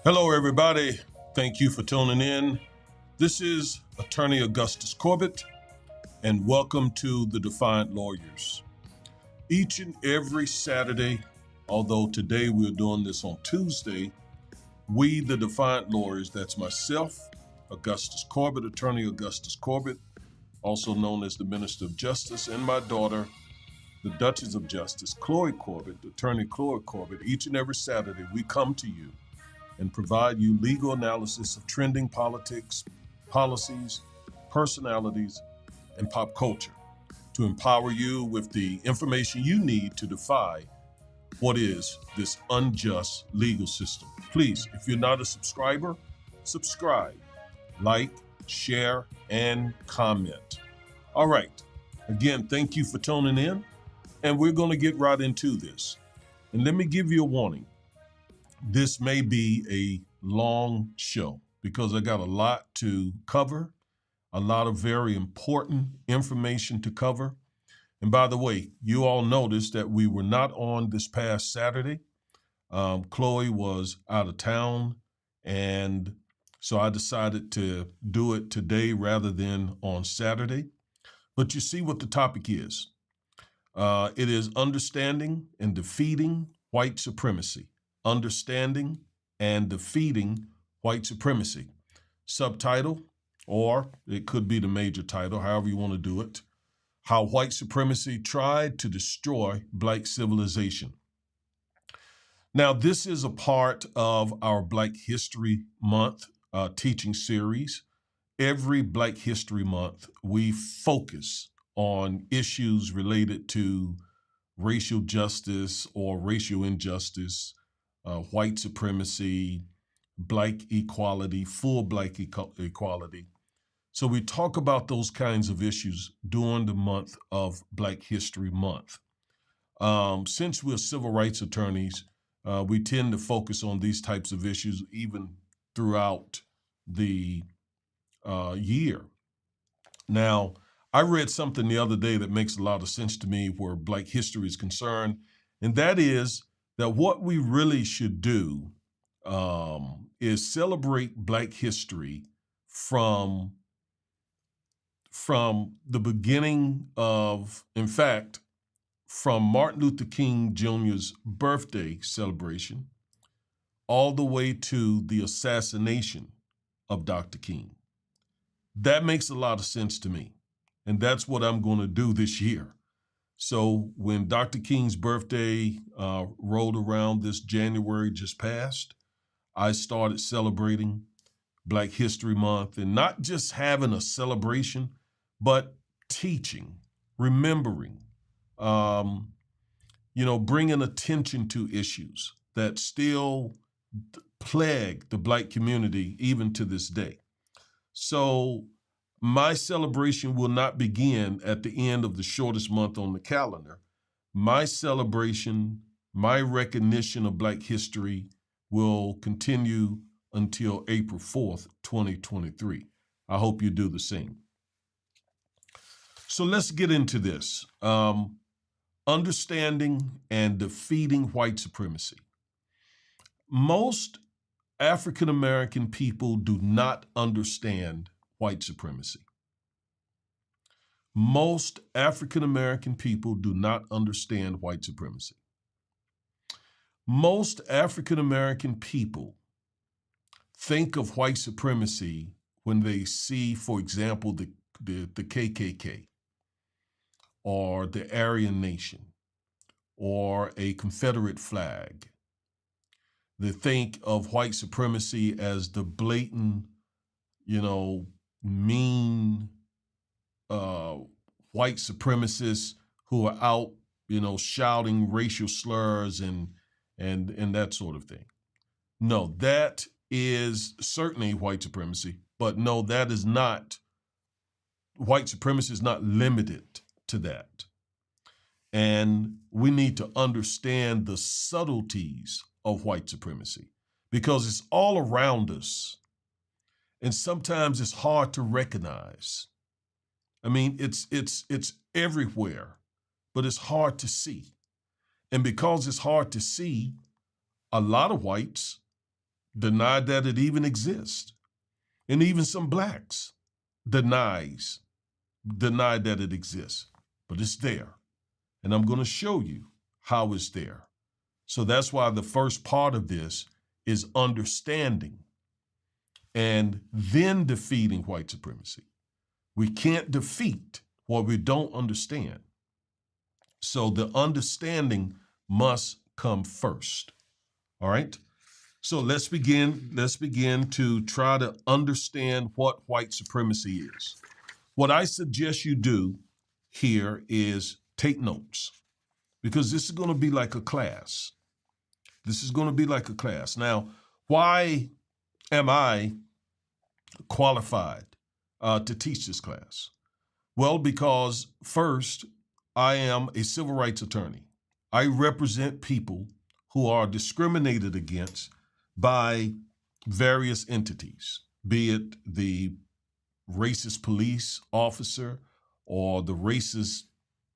Hello, everybody. Thank you for tuning in. This is Attorney Augustus Corbett, and welcome to the Defiant Lawyers. Each and every Saturday, although today we're doing this on Tuesday, we, the Defiant Lawyers, that's myself, Augustus Corbett, Attorney Augustus Corbett, also known as the Minister of Justice, and my daughter, the Duchess of Justice, Chloe Corbett, Attorney Chloe Corbett. Each and every Saturday, we come to you and provide you legal analysis of trending politics, policies, personalities, and pop culture to empower you with the information you need to defy what is this unjust legal system. Please, if you're not a subscriber, subscribe, like, share, and comment. All right. Again, thank you for tuning in, and we're going to get right into this. And let me give you a warning. This may be a long show because I got a lot to cover, a lot of very important information to cover. And by the way, you all noticed that we were not on this past Saturday. Chloe was out of town, and so I decided to do it today rather than on Saturday. But you see what the topic is. It is understanding and defeating white supremacy. Understanding and defeating white supremacy. Subtitle, or it could be the major title, however you want to do it. How white supremacy tried to destroy Black civilization. Now, this is a part of our Black History Month teaching series. Every Black History Month, we focus on issues related to racial justice or racial injustice, white supremacy, Black equality, full Black equality. So we talk about those kinds of issues during the month of Black History Month. Since we're civil rights attorneys, we tend to focus on these types of issues even throughout the year. Now, I read something the other day that makes a lot of sense to me where Black history is concerned, and that is that what we really should do is celebrate Black history from the beginning of, in fact, from Martin Luther King Jr.'s birthday celebration all the way to the assassination of Dr. King. That makes a lot of sense to me, and that's what I'm going to do this year. So when Dr. King's birthday rolled around this January just passed, I started celebrating Black History Month, and not just having a celebration, but teaching, remembering, bringing attention to issues that still plague the Black community even to this day. So my celebration will not begin at the end of the shortest month on the calendar. My celebration, my recognition of Black history will continue until April 4th, 2023. I hope you do the same. So let's get into this. Understanding and defeating white supremacy. Most African American people do not understand white supremacy. Most African American people do not understand white supremacy. Most African American people think of white supremacy when they see, for example, the KKK or the Aryan Nation or a Confederate flag. They think of white supremacy as the blatant, mean white supremacists who are out, shouting racial slurs and that sort of thing. No, that is certainly white supremacy, but no, that is not, white supremacy is not limited to that. And we need to understand the subtleties of white supremacy because it's all around us. And sometimes it's hard to recognize. I mean, it's everywhere, but it's hard to see. And because it's hard to see, a lot of whites deny that it even exists. And even some blacks deny that it exists, but it's there. And I'm going to show you how it's there. So that's why the first part of this is understanding and then defeating white supremacy. We can't defeat what we don't understand. So the understanding must come first. All right. So let's begin to try to understand what white supremacy is. What I suggest you do here is take notes, because this is going to be like a class. This is going to be like a class. Now, why am I qualified to teach this class? Well, because first, I am a civil rights attorney. I represent people who are discriminated against by various entities, be it the racist police officer or the racist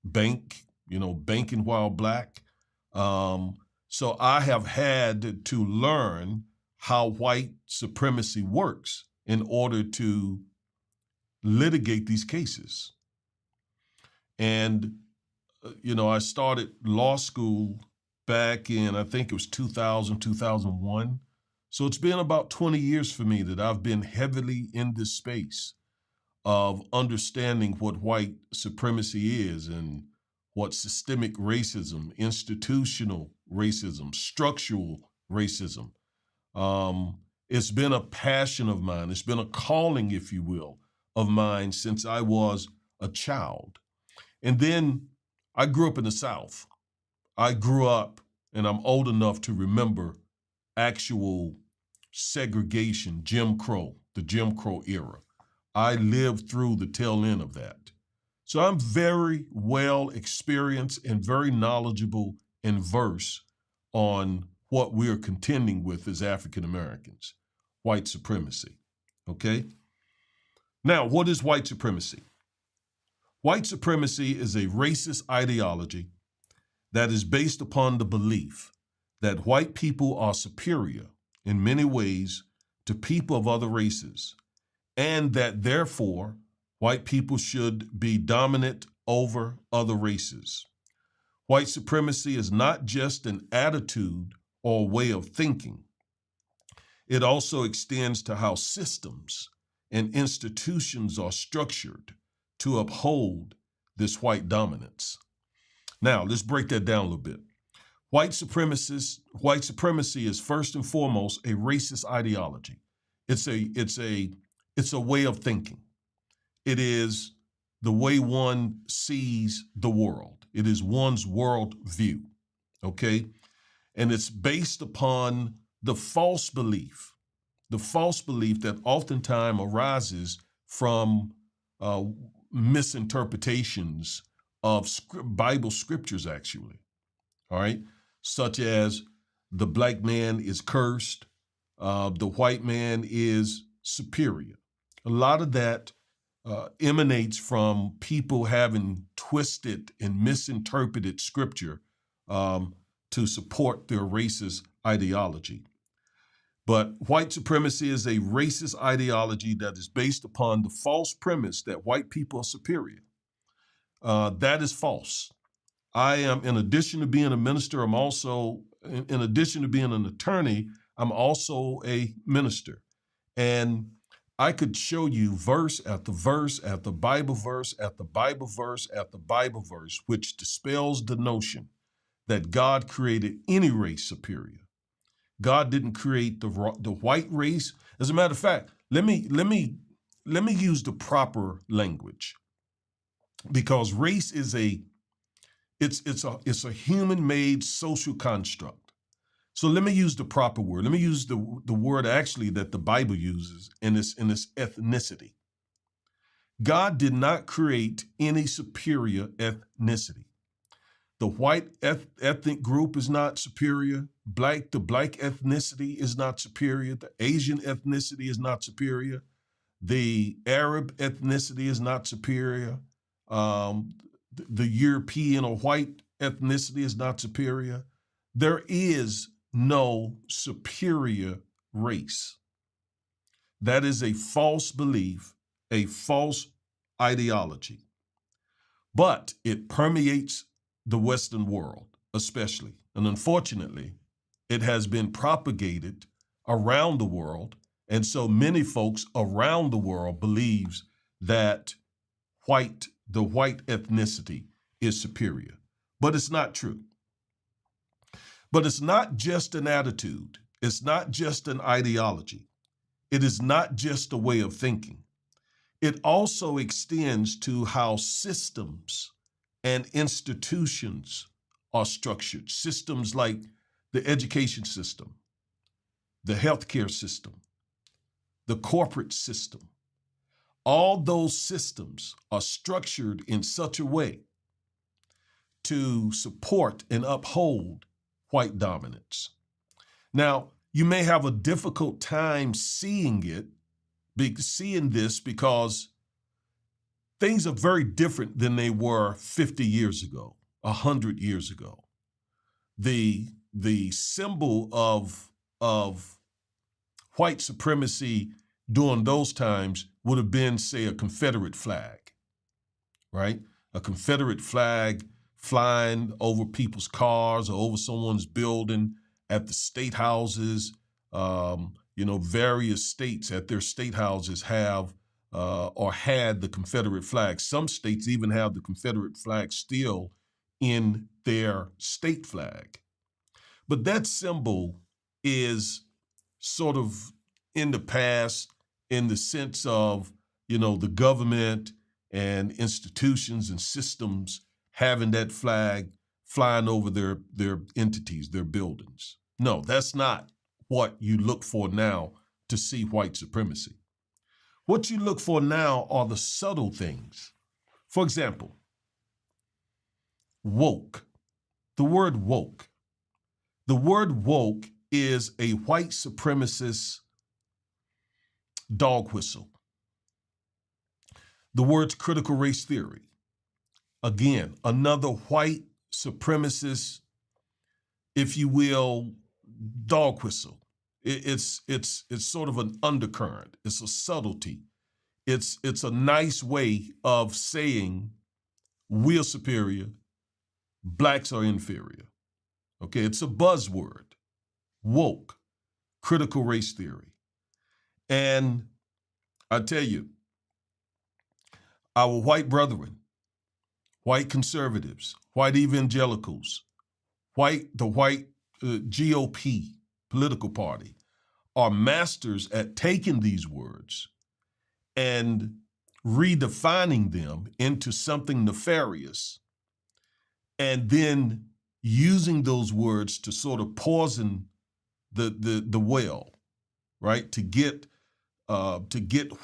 bank, banking while black. So I have had to learn how white supremacy works in order to litigate these cases. And, I started law school back in, I think it was 2000, 2001. So it's been about 20 years for me that I've been heavily in this space of understanding what white supremacy is and what systemic racism, institutional racism, structural racism. It's been a passion of mine. It's been a calling, if you will, of mine since I was a child. And then I grew up in the South. I grew up, and I'm old enough to remember actual segregation, the Jim Crow era. I lived through the tail end of that. So I'm very well experienced and very knowledgeable and versed on what we are contending with as African Americans, white supremacy. Okay? Now, what is white supremacy? White supremacy is a racist ideology that is based upon the belief that white people are superior in many ways to people of other races, and that therefore white people should be dominant over other races. White supremacy is not just an attitude or way of thinking. It also extends to how systems and institutions are structured to uphold this white dominance. Now, let's break that down a little bit. White supremacy is first and foremost a racist ideology. It's a way of thinking. It is the way one sees the world. It is one's world view, okay? And it's based upon the false belief that oftentimes arises from misinterpretations of Bible scriptures, actually, all right? Such as the black man is cursed, the white man is superior. A lot of that emanates from people having twisted and misinterpreted scripture to support their racist ideology. But white supremacy is a racist ideology that is based upon the false premise that white people are superior. That is false. I am, in addition to being a minister, I'm also, in addition to being an attorney, I'm also a minister. And I could show you verse after verse after Bible verse after Bible verse after Bible verse, which dispels the notion that God created any race superior. God didn't create the white race. As a matter of fact, let me use the proper language, because race is it's a human-made social construct. So let me use the proper word. Let me use the word actually that the Bible uses in this ethnicity. God did not create any superior ethnicity. The white ethnic group is not superior. The black ethnicity is not superior. The Asian ethnicity is not superior. The Arab ethnicity is not superior. The European or white ethnicity is not superior. There is no superior race. That is a false belief, a false ideology. But it permeates the Western world, especially. And unfortunately, it has been propagated around the world. And so many folks around the world believes that the white ethnicity is superior. But it's not true. But it's not just an attitude. It's not just an ideology. It is not just a way of thinking. It also extends to how systems and institutions are structured. Systems like the education system, the healthcare system, the corporate system. All those systems are structured in such a way to support and uphold white dominance. Now, you may have a difficult time seeing this because things are very different than they were 50 years ago, 100 years ago. The symbol of white supremacy during those times would have been, say, a Confederate flag, right? A Confederate flag flying over people's cars or over someone's building at the state houses. Various states at their state houses have or had the Confederate flag. Some states even have the Confederate flag still in their state flag. But that symbol is sort of in the past in the sense of, the government and institutions and systems having that flag flying over their entities, their buildings. No, that's not what you look for now to see white supremacy. What you look for now are the subtle things. For example, woke. The word woke. The word woke is a white supremacist dog whistle. The word's critical race theory. Again, another white supremacist, if you will, dog whistle. It's sort of an undercurrent. It's a subtlety. It's a nice way of saying we're superior, blacks are inferior. Okay, it's a buzzword. Woke, critical race theory. And I tell you, our white brethren, white conservatives, white evangelicals, the white GOP political party are masters at taking these words and redefining them into something nefarious and then using those words to sort of poison the well, right? To get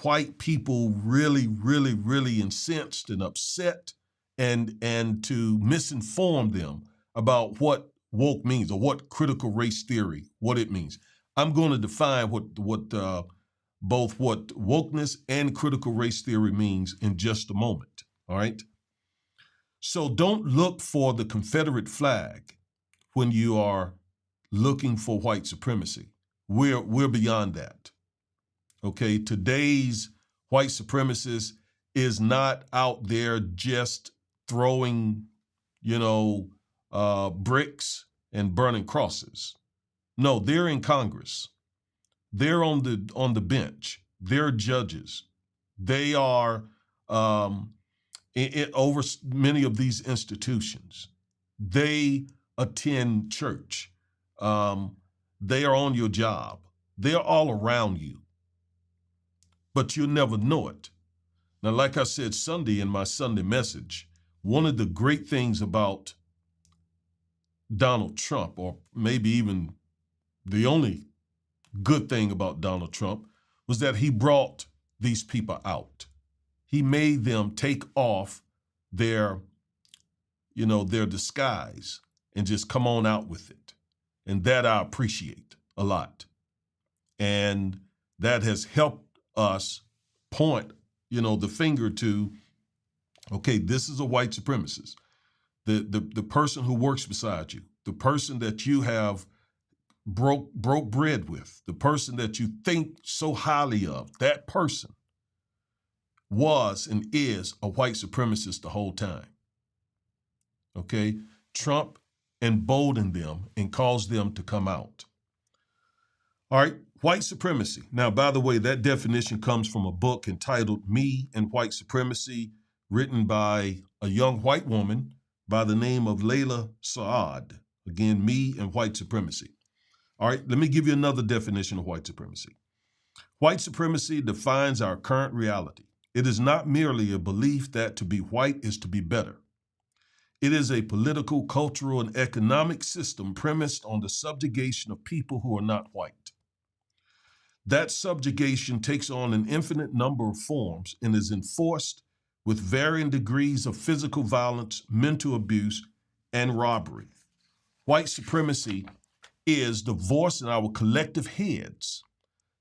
white people really, really, really incensed and upset and to misinform them about what woke means or what critical race theory, what it means. I'm going to define both what wokeness and critical race theory means in just a moment, all right? So don't look for the Confederate flag when you are looking for white supremacy. We're beyond that. Okay, today's white supremacist is not out there just throwing, bricks and burning crosses. No, they're in Congress. They're on the bench. They're judges. They are over many of these institutions. They attend church. They are on your job. They're all around you. But you'll never know it. Now, like I said Sunday in my Sunday message, one of the great things about Donald Trump, or maybe even the only good thing about Donald Trump, was that he brought these people out. He made them take off their disguise and just come on out with it. And that I appreciate a lot. And that has helped us point, the finger to, okay, this is a white supremacist. The person who works beside you, the person that you have broke bread with, the person that you think so highly of, that person was and is a white supremacist the whole time. Okay? Trump emboldened them and caused them to come out. All right, white supremacy. Now, by the way, that definition comes from a book entitled Me and White Supremacy, written by a young white woman by the name of Layla Saad. Again, Me and White Supremacy. All right, let me give you another definition of white supremacy. White supremacy defines our current reality. It is not merely a belief that to be white is to be better. It is a political, cultural, and economic system premised on the subjugation of people who are not white. That subjugation takes on an infinite number of forms and is enforced with varying degrees of physical violence, mental abuse, and robbery. White supremacy is the voice in our collective heads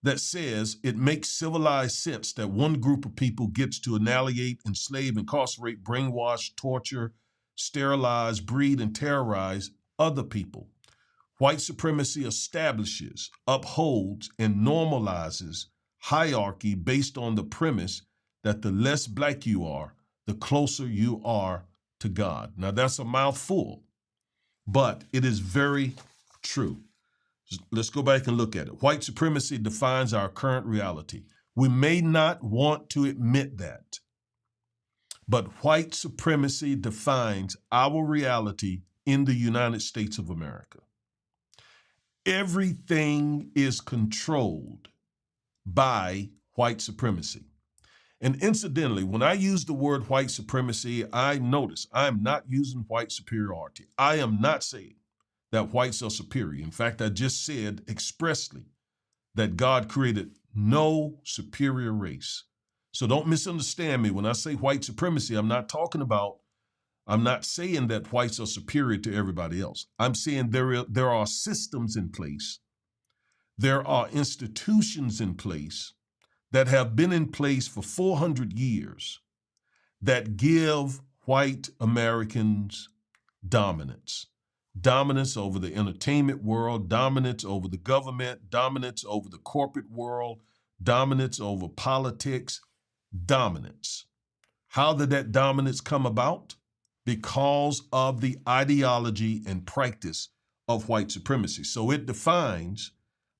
that says it makes civilized sense that one group of people gets to annihilate, enslave, incarcerate, brainwash, torture, sterilize, breed, and terrorize other people. White supremacy establishes, upholds, and normalizes hierarchy based on the premise that the less black you are, the closer you are to God. Now, that's a mouthful, but it is very true. Let's go back and look at it. White supremacy defines our current reality. We may not want to admit that, but white supremacy defines our reality in the United States of America. Everything is controlled by white supremacy. And incidentally, when I use the word white supremacy, I notice I am not using white superiority. I am not saying that whites are superior. In fact, I just said expressly that God created no superior race. So don't misunderstand me. When I say white supremacy, I'm not saying that whites are superior to everybody else. I'm saying there are systems in place, there are institutions in place that have been in place for 400 years that give white Americans dominance. Dominance over the entertainment world, dominance over the government, dominance over the corporate world, dominance over politics, dominance. How did that dominance come about? Because of the ideology and practice of white supremacy. So it defines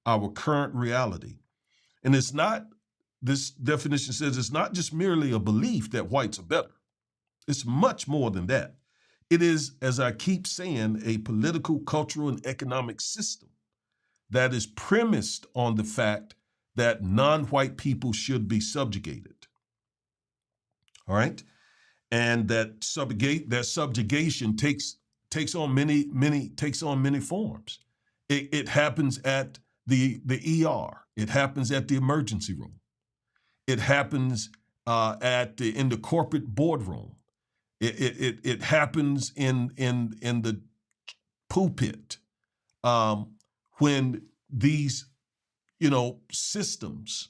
our current reality. And it's not, this definition says it's not just merely a belief that whites are better. It's much more than that. It is, as I keep saying, a political, cultural, and economic system that is premised on the fact that non-white people should be subjugated. All right? And that subjugation takes on many forms. It happens at the ER. It happens at the emergency room. It happens in the corporate boardroom. It happens in the pulpit when these systems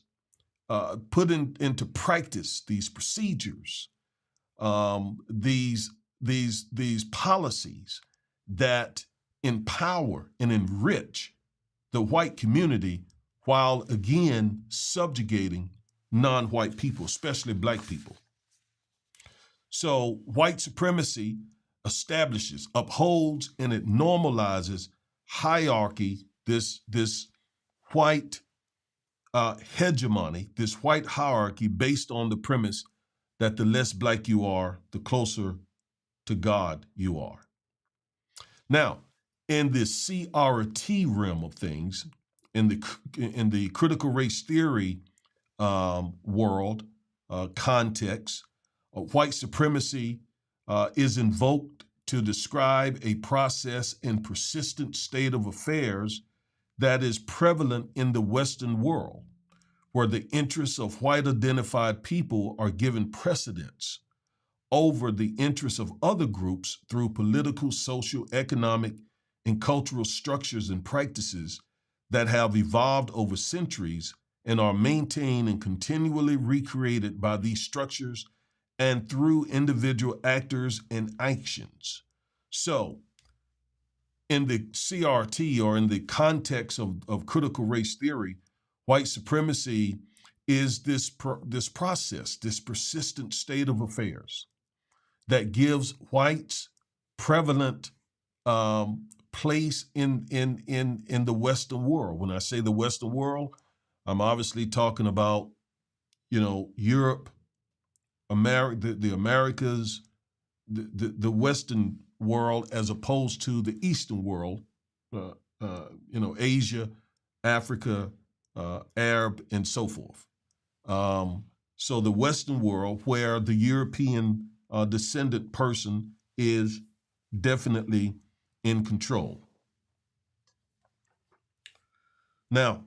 put into practice these procedures. These policies that empower and enrich the white community while again subjugating non-white people, especially black people. So white supremacy establishes, upholds, and it normalizes hierarchy, this white hegemony, this white hierarchy based on the premise that the less black you are, the closer to God you are. Now, in the CRT realm of things, in the critical race theory world context, white supremacy is invoked to describe a process and persistent state of affairs that is prevalent in the Western world, where the interests of white identified people are given precedence over the interests of other groups through political, social, economic, and cultural structures and practices that have evolved over centuries and are maintained and continually recreated by these structures and through individual actors and actions. So, in the CRT, or in the context of critical race theory, white supremacy is this process, this persistent state of affairs that gives whites prevalent place in the Western world. When I say the Western world, I'm obviously talking about, Europe, America, the Americas, the Western world, as opposed to the Eastern world, Asia, Africa, Arab, and so forth. So the Western world, where the European descendant person is definitely in control. Now,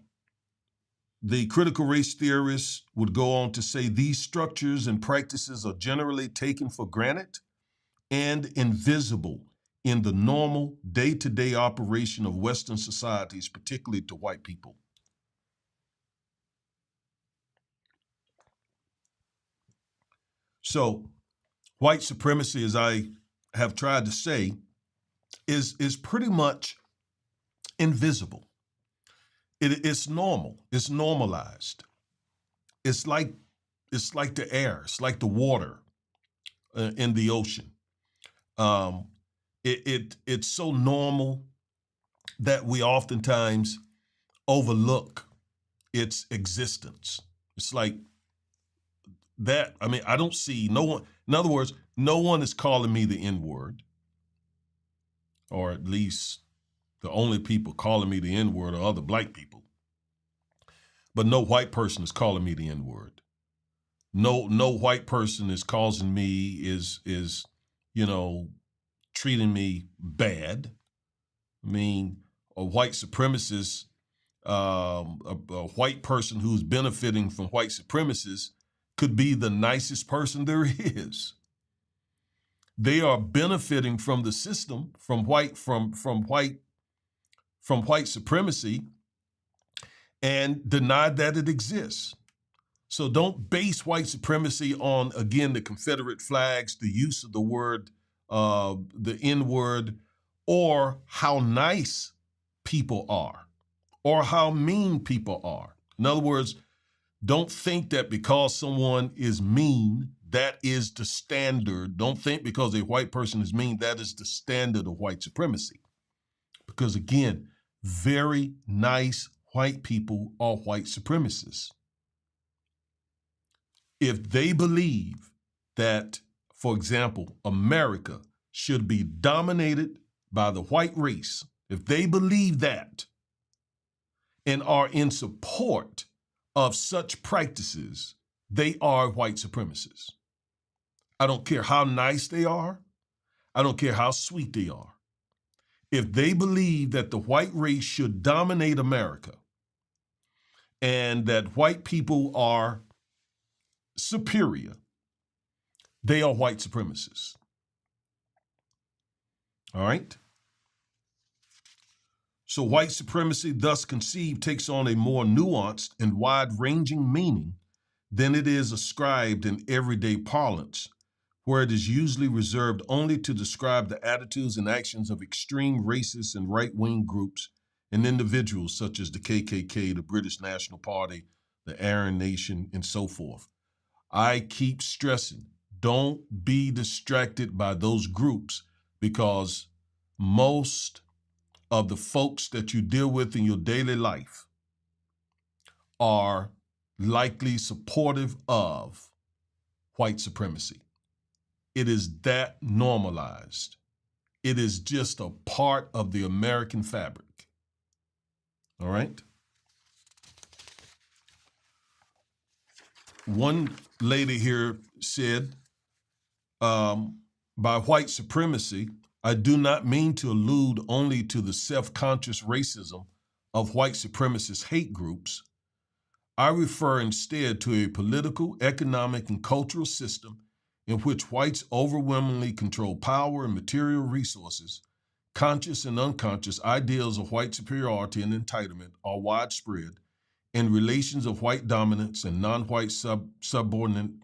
the critical race theorists would go on to say these structures and practices are generally taken for granted and invisible in the normal day-to-day operation of Western societies, particularly to white people. So, white supremacy, as I have tried to say, is pretty much invisible. It's normal. It's normalized. It's like the air. It's like the water in the ocean. It's so normal that we oftentimes overlook its existence. It's like that. I mean, I don't see no one. In other words, no one is calling me the N-word, or at least the only people calling me the N-word are other black people. But no white person is calling me the N-word. No white person is causing me is treating me bad. I mean, a white supremacist, a white person who's benefiting from white supremacists could be the nicest person there is. They are benefiting from the system, from white supremacy, and deny that it exists. So don't base white supremacy on, again, the Confederate flags, the use of the word, the N-word, or how nice people are, or how mean people are. In other words, don't think that because someone is mean, that is the standard. Don't think because a white person is mean, that is the standard of white supremacy. Because again, very nice white people are white supremacists. If they believe that, for example, America should be dominated by the white race, if they believe that and are in support of such practices, they are white supremacists. I don't care how nice they are. I don't care how sweet they are. If they believe that the white race should dominate America and that white people are superior, they are white supremacists. All right? So white supremacy, thus conceived, takes on a more nuanced and wide-ranging meaning than it is ascribed in everyday parlance, where it is usually reserved only to describe the attitudes and actions of extreme racist and right-wing groups and individuals such as the KKK, the British National Party, the Aryan Nation, and so forth. I keep stressing, don't be distracted by those groups, because most of the folks that you deal with in your daily life are likely supportive of white supremacy. It is that normalized. It is just a part of the American fabric. All right? One lady here said, by white supremacy, I do not mean to allude only to the self-conscious racism of white supremacist hate groups. I refer instead to a political, economic, and cultural system in which whites overwhelmingly control power and material resources. Conscious and unconscious ideals of white superiority and entitlement are widespread, and relations of white dominance and non-white subordination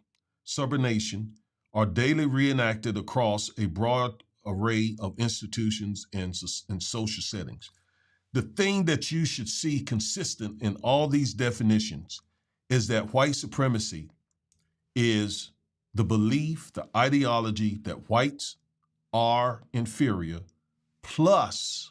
are daily reenacted across a broad array of institutions and social settings. The thing that you should see consistent in all these definitions is that white supremacy is the belief, the ideology that whites are inferior, plus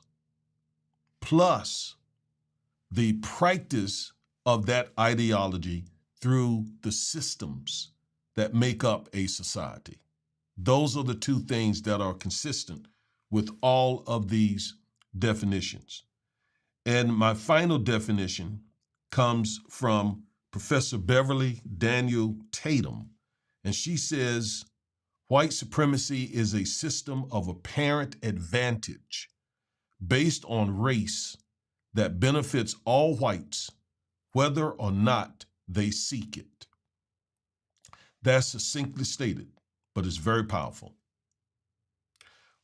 the practice of that ideology through the systems that make up a society. Those are the two things that are consistent with all of these definitions. And my final definition comes from Professor Beverly Daniel Tatum, and she says, white supremacy is a system of apparent advantage based on race that benefits all whites, whether or not they seek it. That's succinctly stated, but it's very powerful.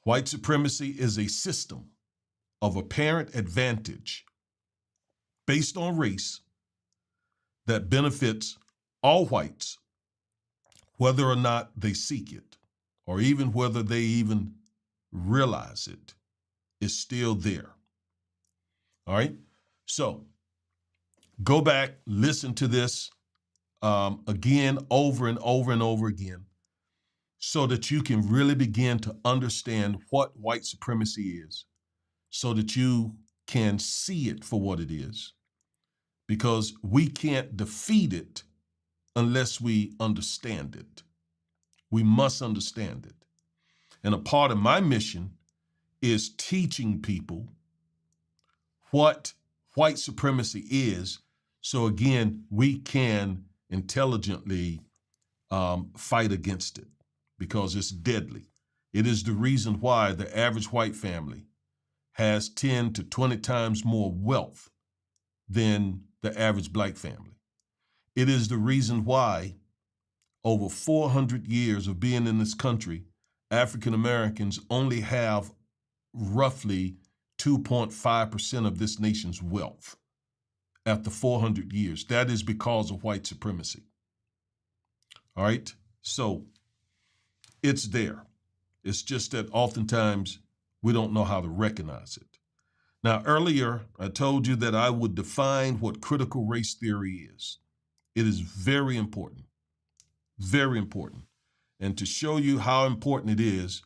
White supremacy is a system of apparent advantage based on race that benefits all whites, whether or not they seek it, or even whether they even realize it, is still there. All right? So go back, listen to this again, over and over and over again, so that you can really begin to understand what white supremacy is, so that you can see it for what it is. Because we can't defeat it unless we understand it. We must understand it. And a part of my mission is teaching people what white supremacy is, so again, we can intelligently fight against it, because it's deadly. It is the reason why the average white family has 10 to 20 times more wealth than the average black family. It is the reason why over 400 years of being in this country, African Americans only have roughly 2.5% of this nation's wealth after 400 years. That is because of white supremacy. All right? So it's there. It's just that oftentimes we don't know how to recognize it. Now, earlier, I told you that I would define what critical race theory is. It is very important, very important. And to show you how important it is,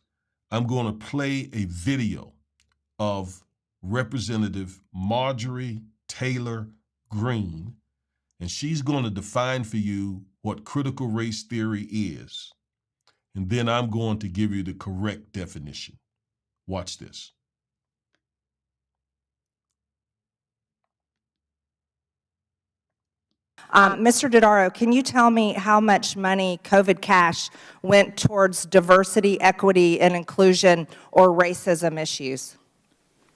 I'm going to play a video of Representative Marjorie Taylor Greene, and she's going to define for you what critical race theory is. And then I'm going to give you the correct definition. Watch this. Mr. Dodaro, can you tell me how much money COVID cash went towards diversity, equity, and inclusion or racism issues?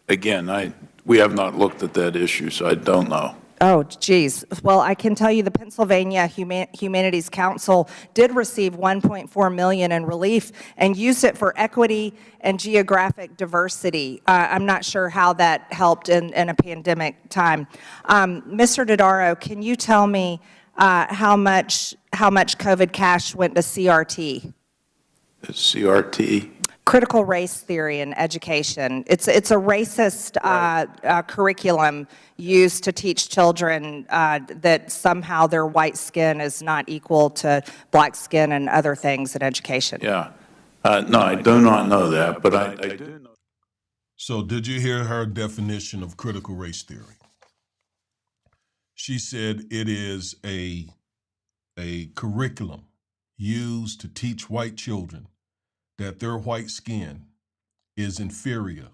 Again, we have not looked at that issue, so I don't know. Oh, geez. Well, I can tell you the Pennsylvania Humanities Council did receive $1.4 million in relief and used it for equity and geographic diversity. I'm not sure how that helped in a pandemic time. Mr. Dodaro, can you tell me how much COVID cash went to CRT? CRT? Critical race theory in education. It's a racist curriculum used to teach children that somehow their white skin is not equal to black skin and other things in education. Yeah. No, I do not know that, but I do know. So did you hear her definition of critical race theory? She said it is a curriculum used to teach white children that their white skin is inferior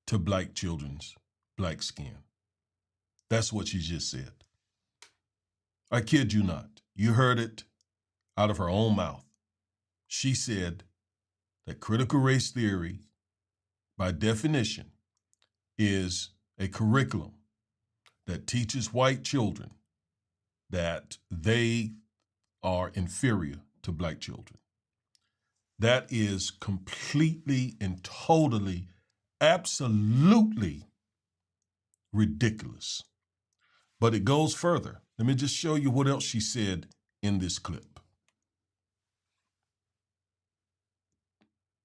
to black children's black skin. That's what she just said. I kid you not. You heard it out of her own mouth. She said that critical race theory, by definition, is a curriculum that teaches white children that they are inferior to black children. That is completely and totally, absolutely ridiculous. But it goes further. Let me just show you what else she said in this clip.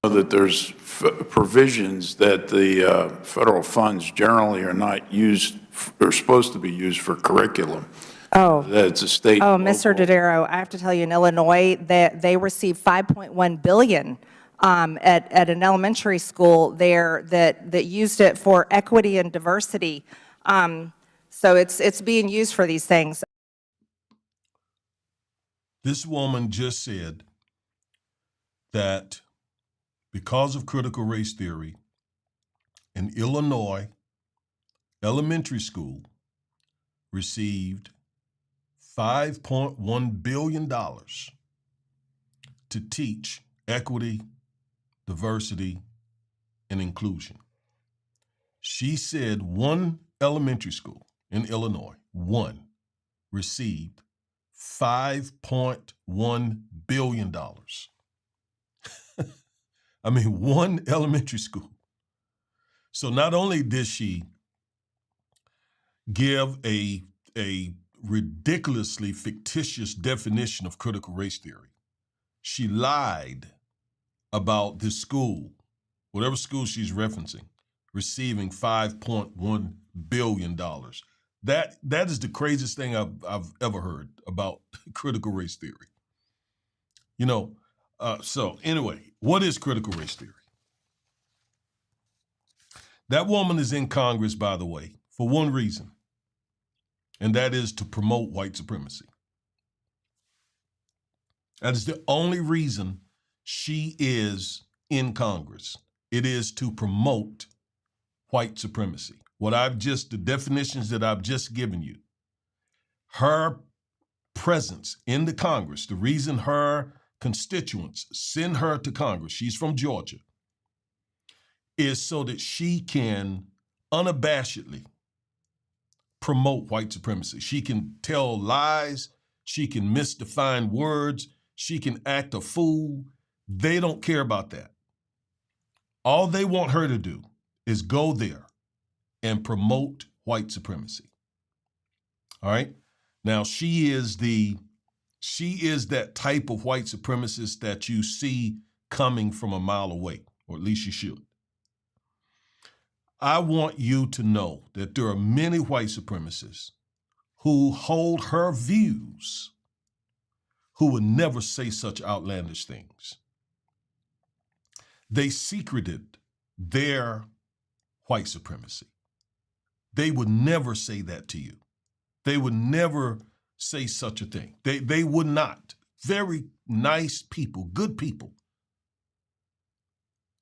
that there's provisions that the federal funds generally are not used, are supposed to be used for curriculum. Oh. That it's a state. Oh, and Mr. local. Dodaro, I have to tell you, in Illinois, that they received $5.1 billion at an elementary school there that used it for equity and diversity. So it's being used for these things. This woman just said that because of critical race theory, in Illinois, elementary school received $5.1 billion to teach equity, diversity, and inclusion. She said one elementary school in Illinois, one, received $5.1 billion. I mean, one elementary school. So not only did she give a ridiculously fictitious definition of critical race theory, she lied about this school, whatever school she's referencing, receiving $5.1 billion. That is the craziest thing I've ever heard about critical race theory. You know, so anyway, what is critical race theory? That woman is in Congress, by the way, for one reason, and that is to promote white supremacy. That is the only reason she is in Congress. It is to promote white supremacy. The definitions that I've just given you, her presence in the Congress, the reason her constituents send her to Congress, she's from Georgia, is so that she can unabashedly promote white supremacy. She can tell lies, she can misdefine words, she can act a fool. They don't care about that. All they want her to do is go there and promote white supremacy. All right? Now, she is that type of white supremacist that you see coming from a mile away, or at least you should. I want you to know that there are many white supremacists who hold her views who would never say such outlandish things. They secreted their white supremacy. They would never say that to you. They would never say such a thing. They would not. Very nice people, good people.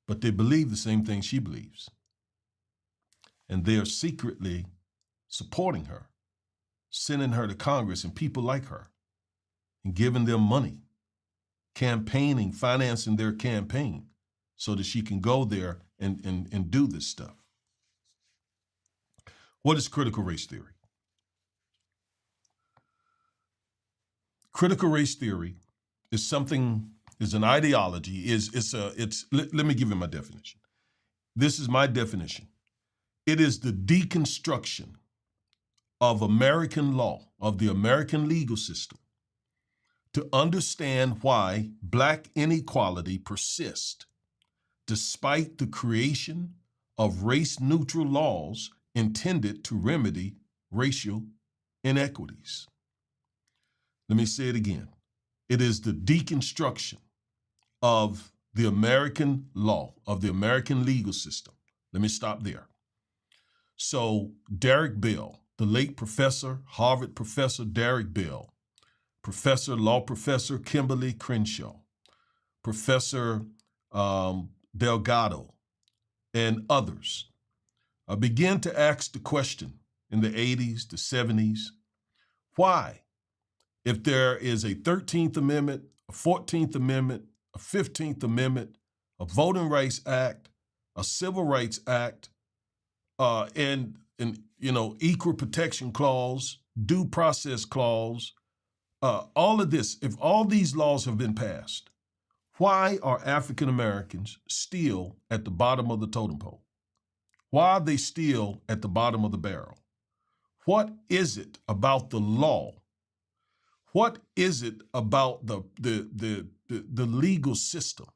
But they believe the same thing she believes. And they are secretly supporting her, sending her to Congress and people like her, and giving them money, campaigning, financing their campaign so that she can go there and do this stuff. What is critical race theory? Critical race theory is an ideology, let me give you my definition. This is my definition. It is the deconstruction of American law, of the American legal system, to understand why Black inequality persists despite the creation of race-neutral laws intended to remedy racial inequities. Let me say it again. It is the deconstruction of the American law, of the American legal system. Let me stop there. So Derek Bell, the late professor, Harvard professor Derek Bell, law professor Kimberly Crenshaw, Professor Delgado, and others began to ask the question in the 80s, the 70s, why, if there is a 13th Amendment, a 14th Amendment, a 15th Amendment, a Voting Rights Act, a Civil Rights Act, and Equal Protection Clause, Due Process Clause, all of this, if all these laws have been passed, why are African Americans still at the bottom of the totem pole? Why are they still at the bottom of the barrel? What is it about the law? What is it about the legal system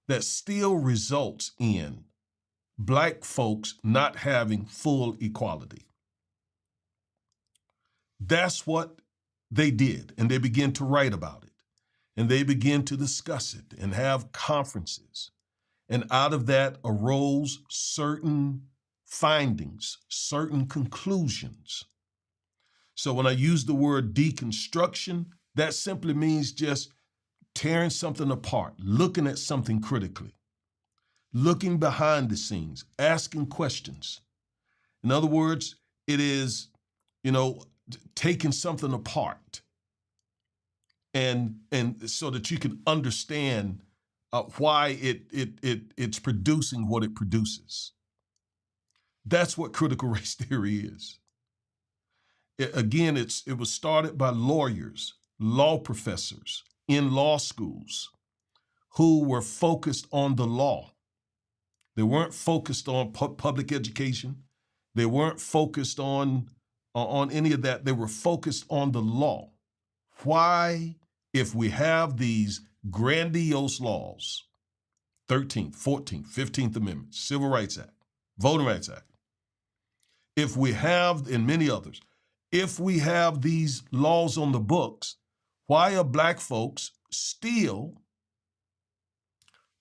that still results in black folks not having full equality. That's what they did, and they began to write about it, and they began to discuss it and have conferences. And out of that arose certain findings, certain conclusions. So when I use the word deconstruction, that simply means just tearing something apart, looking at something critically, looking behind the scenes, asking questions. In other words, it is, taking something apart and so that you can understand why it's producing what it produces. That's what critical race theory is. Again, it was started by lawyers, law professors in law schools who were focused on the law. They weren't focused on public education. They weren't focused on any of that. They were focused on the law. Why, if we have these grandiose laws, 13th, 14th, 15th Amendment, Civil Rights Act, Voting Rights Act, if we have, and many others, if we have these laws on the books, why are black folks still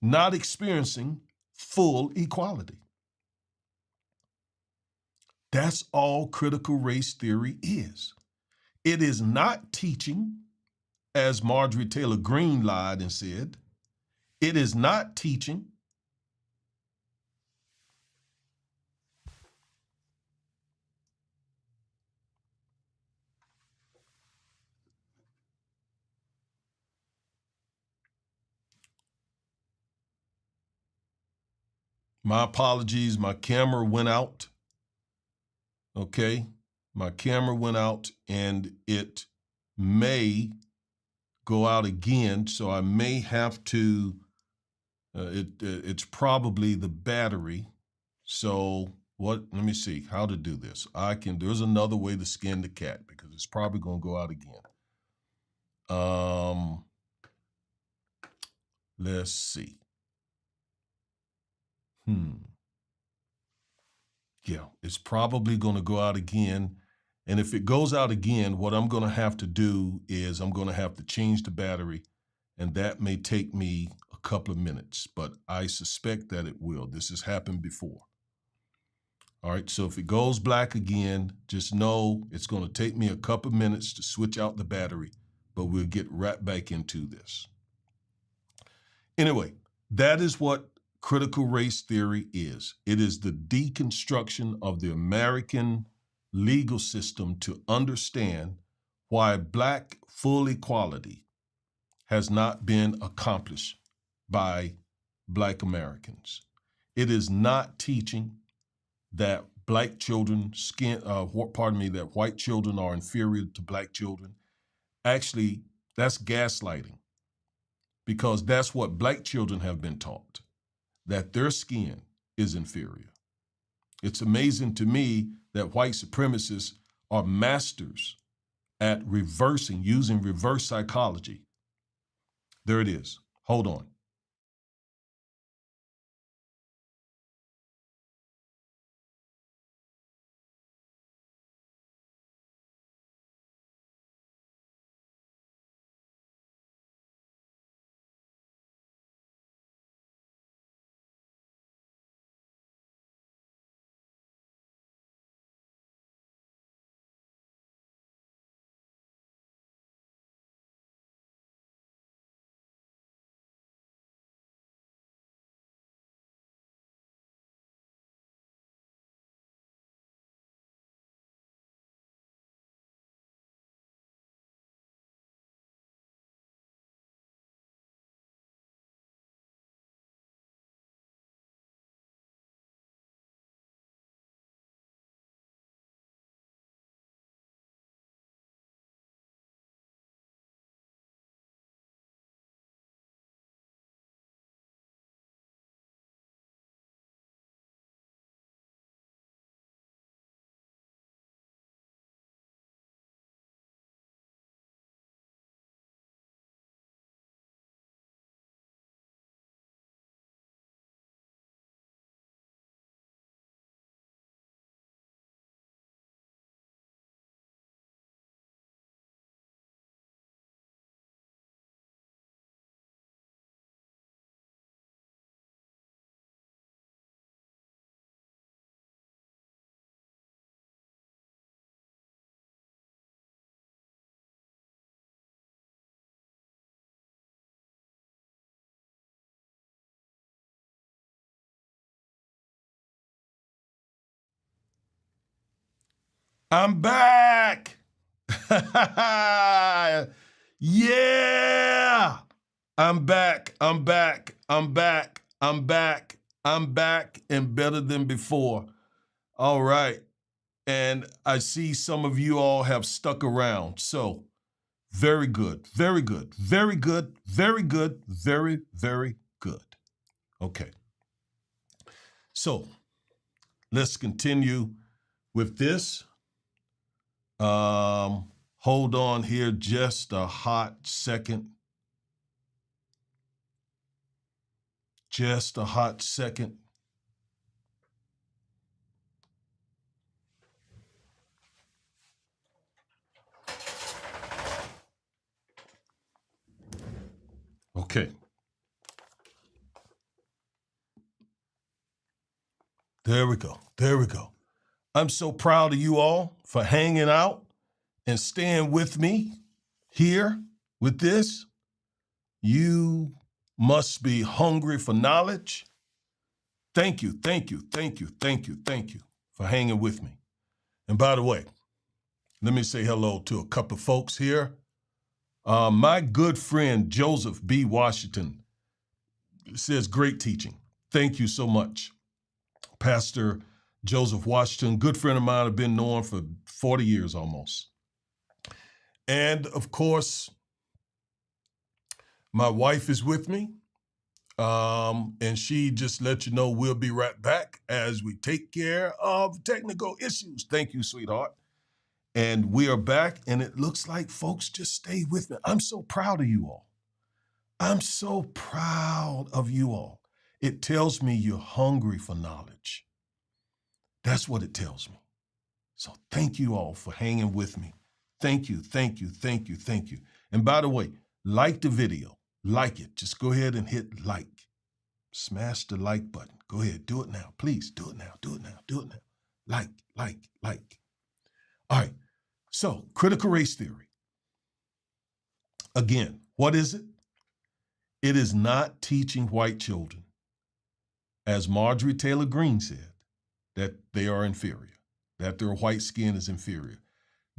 not experiencing full equality? That's all critical race theory is. It is not teaching, as Marjorie Taylor Greene lied and said, it is not teaching. My apologies, my camera went out. Okay, my camera went out and it may go out again, so I may have to, it's probably the battery. So let me see how to do this. There's another way to skin the cat because it's probably gonna go out again. Let's see. Yeah, it's probably gonna go out again. And if it goes out again, what I'm gonna have to do is I'm gonna have to change the battery, and that may take me a couple of minutes, but I suspect that it will. This has happened before. All right, so if it goes black again, just know it's gonna take me a couple of minutes to switch out the battery, but we'll get right back into this. Anyway, that is what critical race theory is. It is the deconstruction of the American legal system to understand why black full equality has not been accomplished by black Americans. It is not teaching that black children that white children are inferior to black children. Actually, that's gaslighting because that's what black children have been taught, that their skin is inferior. It's amazing to me that white supremacists are masters at using reverse psychology. There it is. Hold on. I'm back. Yeah. I'm back. I'm back. I'm back. I'm back. I'm back and better than before. All right. And I see some of you all have stuck around. So very good. Very good. Very good. Very good. Very, very good. Okay. So let's continue with this. Hold on here just a hot second. Just a hot second. Okay. There we go. There we go. I'm so proud of you all for hanging out and staying with me here with this. You must be hungry for knowledge. Thank you, thank you, thank you, thank you, thank you for hanging with me. And by the way, let me say hello to a couple of folks here. My good friend Joseph B. Washington says, great teaching. Thank you so much. Pastor Joseph Washington, good friend of mine, I've been knowing for 40 years almost. And of course, my wife is with me. And she just let you know we'll be right back as we take care of technical issues. Thank you, sweetheart. And we are back, and it looks like folks just stay with me. I'm so proud of you all. I'm so proud of you all. It tells me you're hungry for knowledge. That's what it tells me. So thank you all for hanging with me. Thank you, thank you, thank you, thank you. And by the way, like the video, like it. Just go ahead and hit like. Smash the like button. Go ahead, do it now. Please do it now, do it now, do it now. Like, like, like. All right, so critical race theory. Again, what is it? It is not teaching white children, as Marjorie Taylor Greene said, that they are inferior, that their white skin is inferior.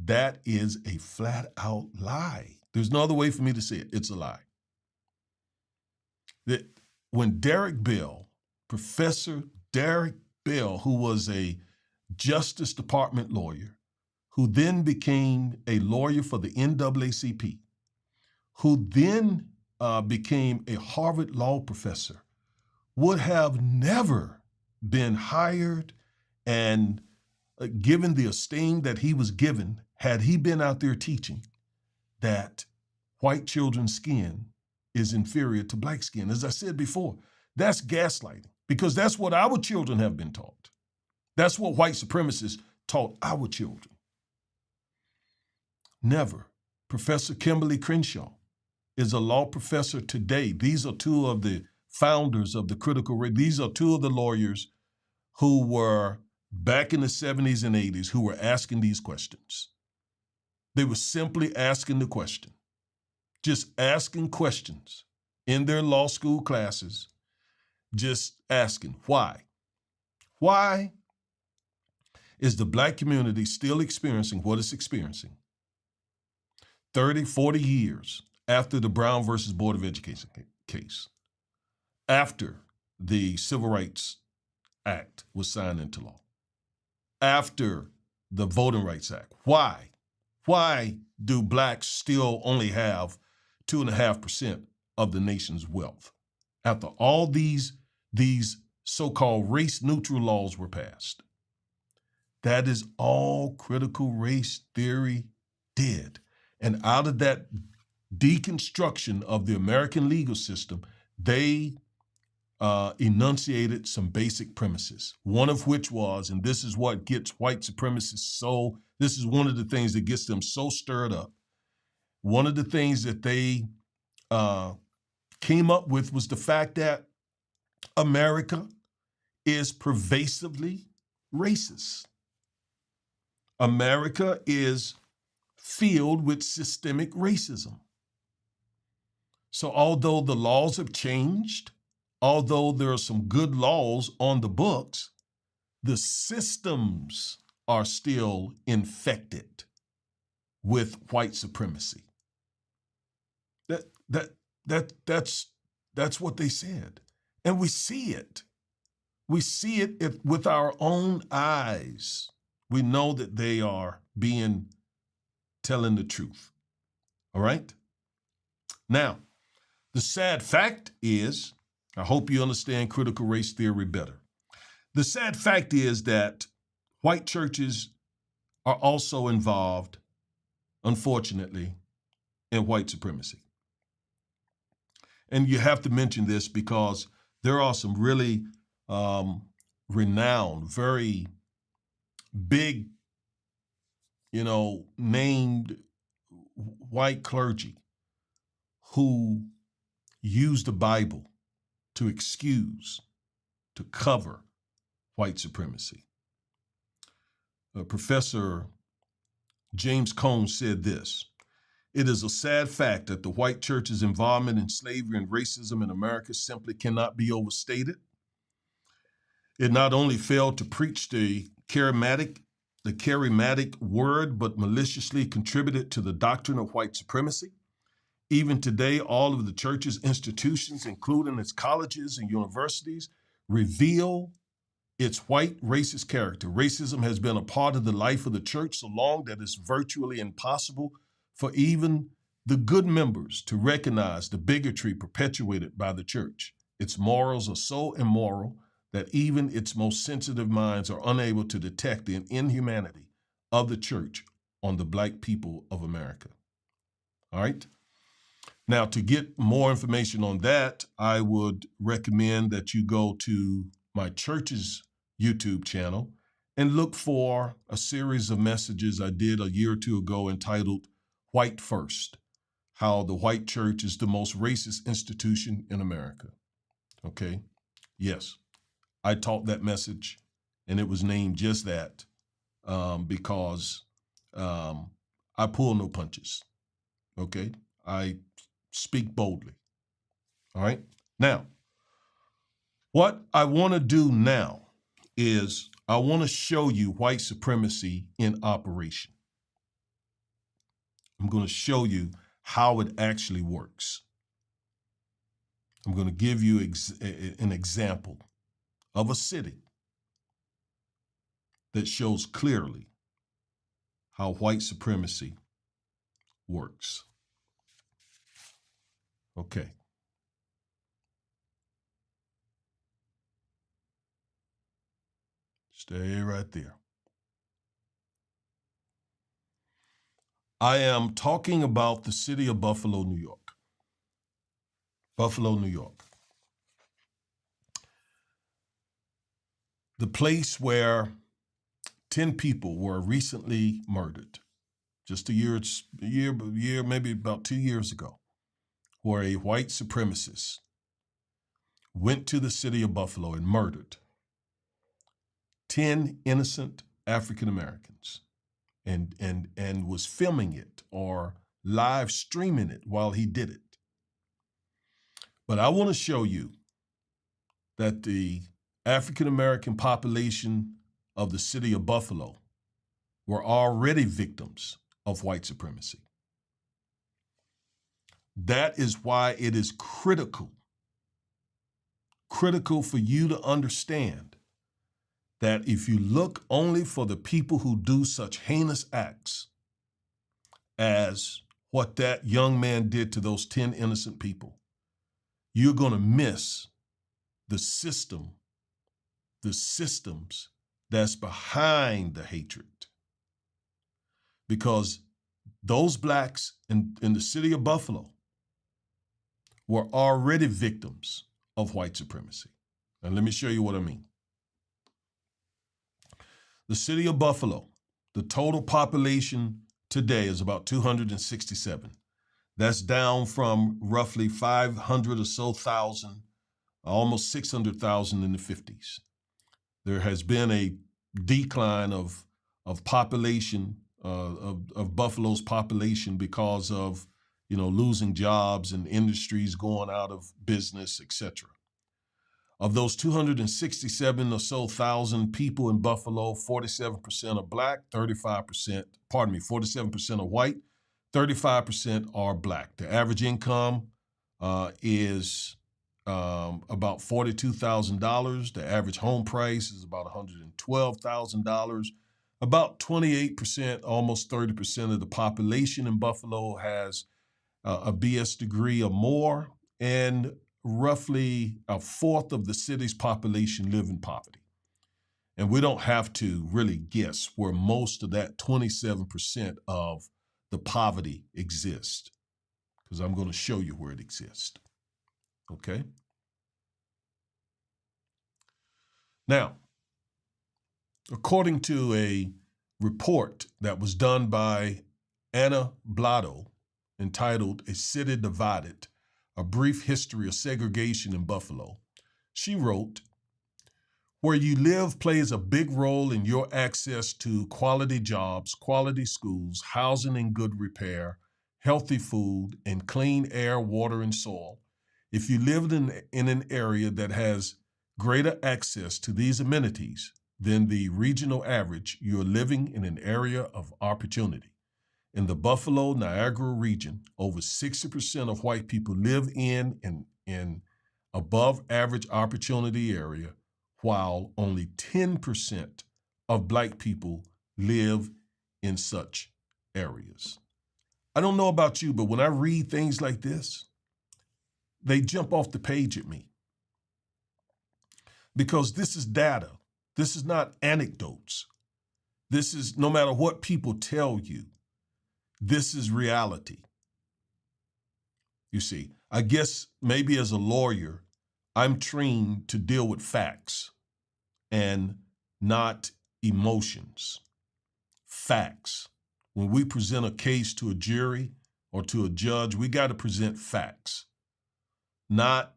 That is a flat out lie. There's no other way for me to say it. It's a lie. That when Derek Bell, Professor Derek Bell, who was a Justice Department lawyer, who then became a lawyer for the NAACP, who then became a Harvard law professor, would have never been hired and given the esteem that he was given had he been out there teaching that white children's skin is inferior to black skin. As I said before, that's gaslighting, because that's what our children have been taught. That's what white supremacists taught our children. Never. Professor Kimberly Crenshaw is a law professor today. These are two of the founders of the critical race. These are two of the lawyers who were back in the 70s and 80s who were asking these questions. They were simply asking the question, just asking questions in their law school classes, just asking why. Why is the black community still experiencing what it's experiencing 30, 40 years after the Brown versus Board of Education case, after the Civil Rights Act was signed into law, after the Voting Rights Act? Why? Why do blacks still only have 2.5% of the nation's wealth after all these so-called race-neutral laws were passed? That is all critical race theory did. And out of that deconstruction of the American legal system, they enunciated some basic premises, one of which was, and this is what gets white supremacists so, this is one of the things that gets them so stirred up. One of the things that they came up with was the fact that America is pervasively racist. America is filled with systemic racism. So although the laws have changed, although there are some good laws on the books, the systems are still infected with white supremacy. That's what they said. And we see it. We see it with our own eyes. We know that they are telling the truth. All right? Now, the sad fact is, I hope you understand critical race theory better. The sad fact is that white churches are also involved, unfortunately, in white supremacy. And you have to mention this because there are some really renowned, very big, named white clergy who use the Bible to excuse, to cover white supremacy. Professor James Cone said this: "It is a sad fact that the white church's involvement in slavery and racism in America simply cannot be overstated. It not only failed to preach the charismatic word, but maliciously contributed to the doctrine of white supremacy. Even today, all of the church's institutions, including its colleges and universities, reveal its white racist character. Racism has been a part of the life of the church so long that it's virtually impossible for even the good members to recognize the bigotry perpetuated by the church. Its morals are so immoral that even its most sensitive minds are unable to detect the inhumanity of the church on the black people of America." All right? Now, to get more information on that, I would recommend that you go to my church's YouTube channel and look for a series of messages I did a year or two ago entitled White First: How the White Church is the Most Racist Institution in America. Okay? Yes, I taught that message, and it was named just that because I pull no punches. Okay? I speak boldly. All right? Now, what I want to do now is I want to show you white supremacy in operation. I'm going to show you how it actually works. I'm going to give you an example of a city that shows clearly how white supremacy works. Okay. Stay right there. I am talking about the city of Buffalo, New York. Buffalo, New York. The place where 10 people were recently murdered, just a year, maybe about 2 years ago, where a white supremacist went to the city of Buffalo and murdered 10 innocent African Americans and was filming it or live streaming it while he did it. But I want to show you that the African American population of the city of Buffalo were already victims of white supremacy. That is why it is critical for you to understand that if you look only for the people who do such heinous acts as what that young man did to those 10 innocent people, you're going to miss the systems that's behind the hatred. Because those blacks in the city of Buffalo were already victims of white supremacy. And let me show you what I mean. The city of Buffalo, the total population today is about 267. That's down from roughly 500 or so thousand, almost 600,000 in the 50s. There has been a decline of population, of Buffalo's population because of, losing jobs and industries going out of business, etc. Of those 267 or so thousand people in Buffalo, 47% are black, 47% are white, 35% are black. The average income is about $42,000. The average home price is about $112,000. About 28%, almost 30% of the population in Buffalo has a BS degree or more, and roughly a fourth of the city's population live in poverty. And we don't have to really guess where most of that 27% of the poverty exists, because I'm going to show you where it exists. Okay? Now, according to a report that was done by Anna Blotto entitled A City Divided, A Brief History of Segregation in Buffalo, she wrote, "Where you live plays a big role in your access to quality jobs, quality schools, housing and good repair, healthy food, and clean air, water, and soil. If you live in an area that has greater access to these amenities than the regional average, you're living in an area of opportunity. In the Buffalo, Niagara region, over 60% of white people live in an above average opportunity area, while only 10% of black people live in such areas." I don't know about you, but when I read things like this, they jump off the page at me. Because this is data. This is not anecdotes. This is, no matter what people tell you, this is reality. You see, I guess maybe as a lawyer, I'm trained to deal with facts and not emotions. Facts. When we present a case to a jury or to a judge, we got to present facts, not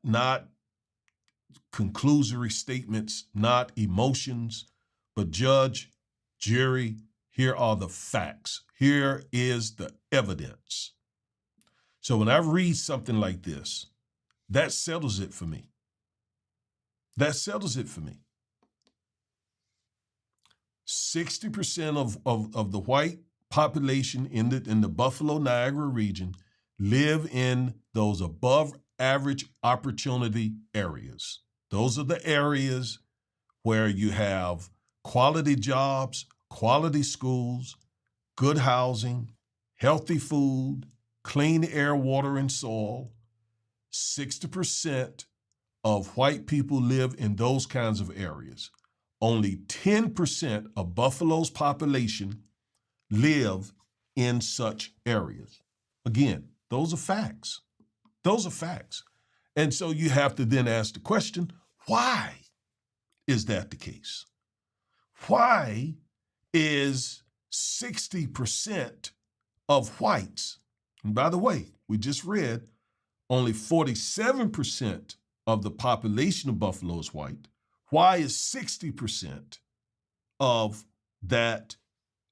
conclusory statements, not emotions, but judge, jury, here are the facts. Here is the evidence. So when I read something like this, that settles it for me. That settles it for me. 60% of the white population in the Buffalo, Niagara region live in those above average opportunity areas. Those are the areas where you have quality jobs, quality schools, good housing, healthy food, clean air, water, and soil. 60% of white people live in those kinds of areas. Only 10% of Buffalo's population live in such areas. Again, those are facts. Those are facts. And so you have to then ask the question, why is that the case? Why is 60% of whites, and by the way, we just read only 47% of the population of Buffalo is white. Why is 60% of that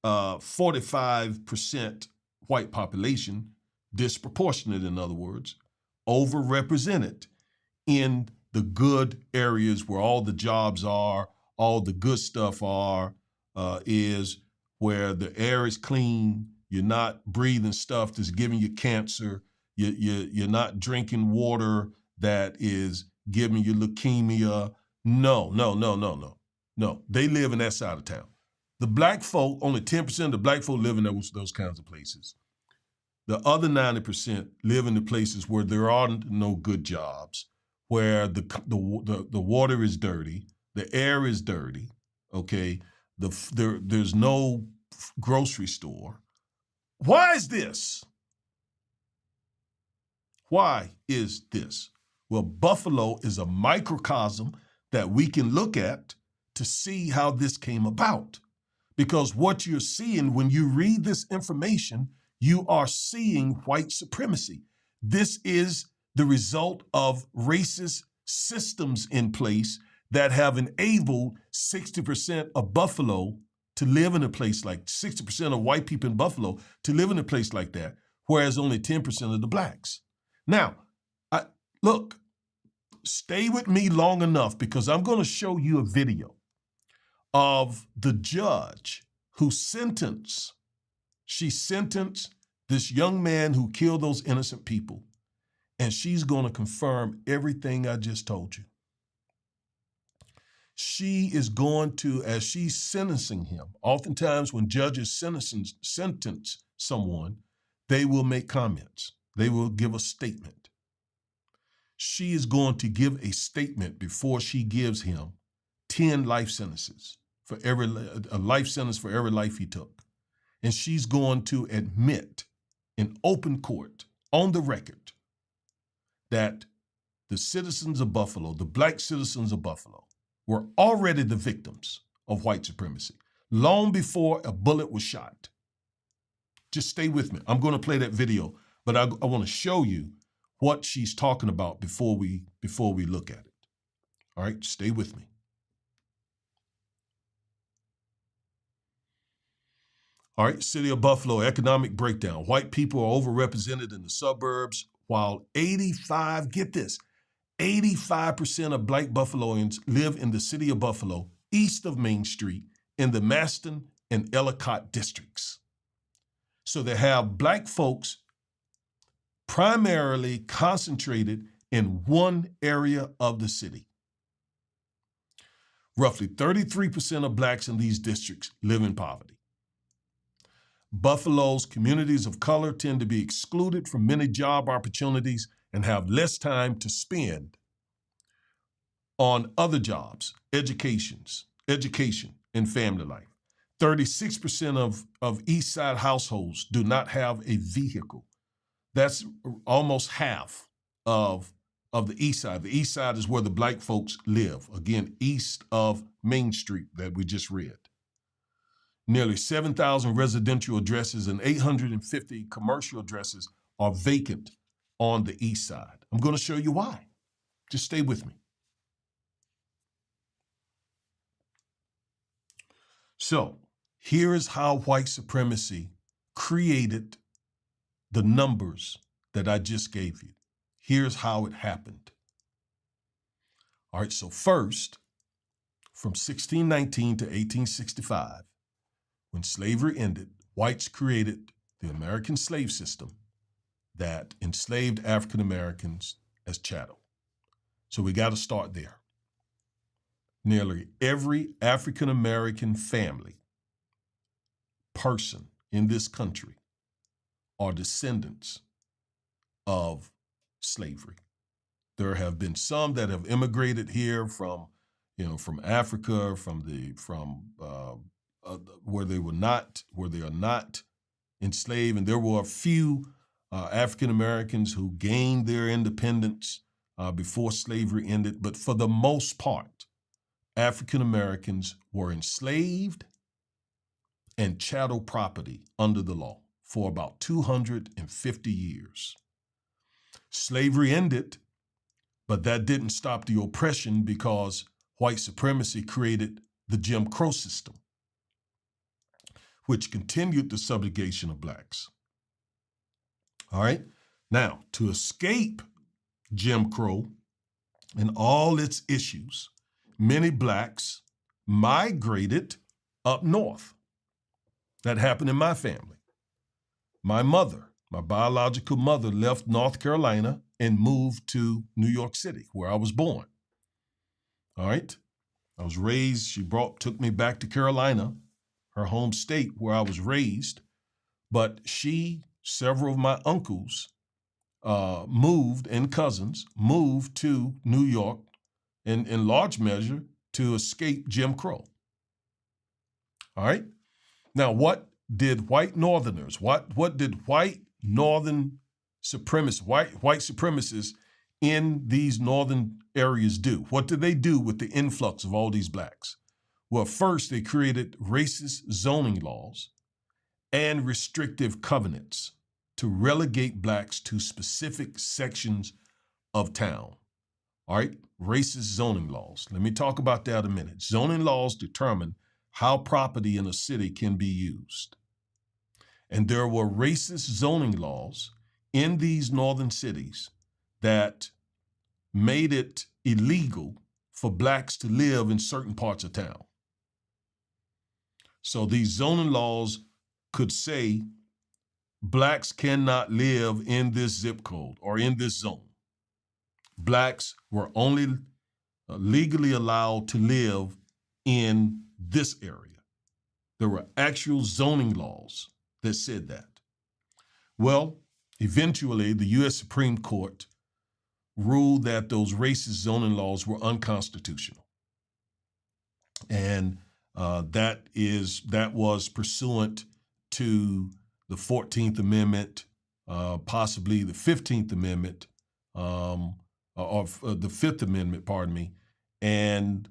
45% white population, disproportionate in other words, overrepresented in the good areas where all the jobs are, all the good stuff is where the air is clean, you're not breathing stuff that's giving you cancer, you're not drinking water that is giving you leukemia. No. They live in that side of town. The black folk, only 10% of the black folk live in those kinds of places. The other 90% live in the places where there are no good jobs, where the water is dirty, the air is dirty, okay? There's no grocery store. Why is this? Why is this? Well, Buffalo is a microcosm that we can look at to see how this came about. Because what you're seeing when you read this information, you are seeing white supremacy. This is the result of racist systems in place that have enabled 60% of Buffalo to live in a place like 60% of white people in Buffalo to live in a place like that, whereas only 10% of the blacks. Now, look, stay with me long enough because I'm going to show you a video of the judge who she sentenced this young man who killed those innocent people, and she's going to confirm everything I just told you. She is going to, as she's sentencing him, oftentimes when judges sentence someone, they will make comments. They will give a statement. She is going to give a statement before she gives him 10 life sentences for a life sentence for every life he took. And she's going to admit in open court, on the record, that the citizens of Buffalo, the black citizens of Buffalo, were already the victims of white supremacy long before a bullet was shot. Just stay with me. I'm going to play that video, but I want to show you what she's talking about before we look at it. All right, stay with me. All right, City of Buffalo, economic breakdown. White people are overrepresented in the suburbs, while 85% of black Buffaloians live in the City of Buffalo, east of Main Street, in the Maston and Ellicott districts. So they have black folks primarily concentrated in one area of the city. Roughly 33% of blacks in these districts live in poverty. Buffalo's communities of color tend to be excluded from many job opportunities and have less time to spend on other jobs, education, and family life. 36% of East Side households do not have a vehicle. That's almost half of the East Side. The East Side is where the black folks live. Again, east of Main Street that we just read. Nearly 7,000 residential addresses and 850 commercial addresses are vacant on the East Side. I'm going to show you why. Just stay with me. So here is how white supremacy created the numbers that I just gave you. Here's how it happened. All right, so first, from 1619 to 1865, when slavery ended, whites created the American slave system that enslaved African Americans as chattel. So we got to start there. Nearly every African American family, person in this country are descendants of slavery. There have been some that have immigrated here from Africa, where they are not enslaved, and there were a few African Americans who gained their independence before slavery ended. But for the most part, African Americans were enslaved and chattel property under the law for about 250 years. Slavery ended, but that didn't stop the oppression because white supremacy created the Jim Crow system, which continued the subjugation of blacks. All right. Now, to escape Jim Crow and all its issues, many blacks migrated up north. That happened in my family. My biological mother, left North Carolina and moved to New York City, where I was born. All right. I was raised, she took me back to Carolina, her home state where I was raised. But several of my uncles and cousins moved to New York in large measure to escape Jim Crow. All right. Now, what did white Northerners, what did white Northern supremacists, white supremacists in these northern areas do? What did they do with the influx of all these blacks? Well, first, they created racist zoning laws and restrictive covenants to relegate blacks to specific sections of town. All right, racist zoning laws. Let me talk about that a minute. Zoning laws determine how property in a city can be used. And there were racist zoning laws in these northern cities that made it illegal for blacks to live in certain parts of town. So these zoning laws could say blacks cannot live in this zip code or in this zone. Blacks were only legally allowed to live in this area. There were actual zoning laws that said that. Well, eventually, the U.S. Supreme Court ruled that those racist zoning laws were unconstitutional. And that was pursuant to the 14th Amendment, possibly the 15th Amendment, or the Fifth Amendment, pardon me. And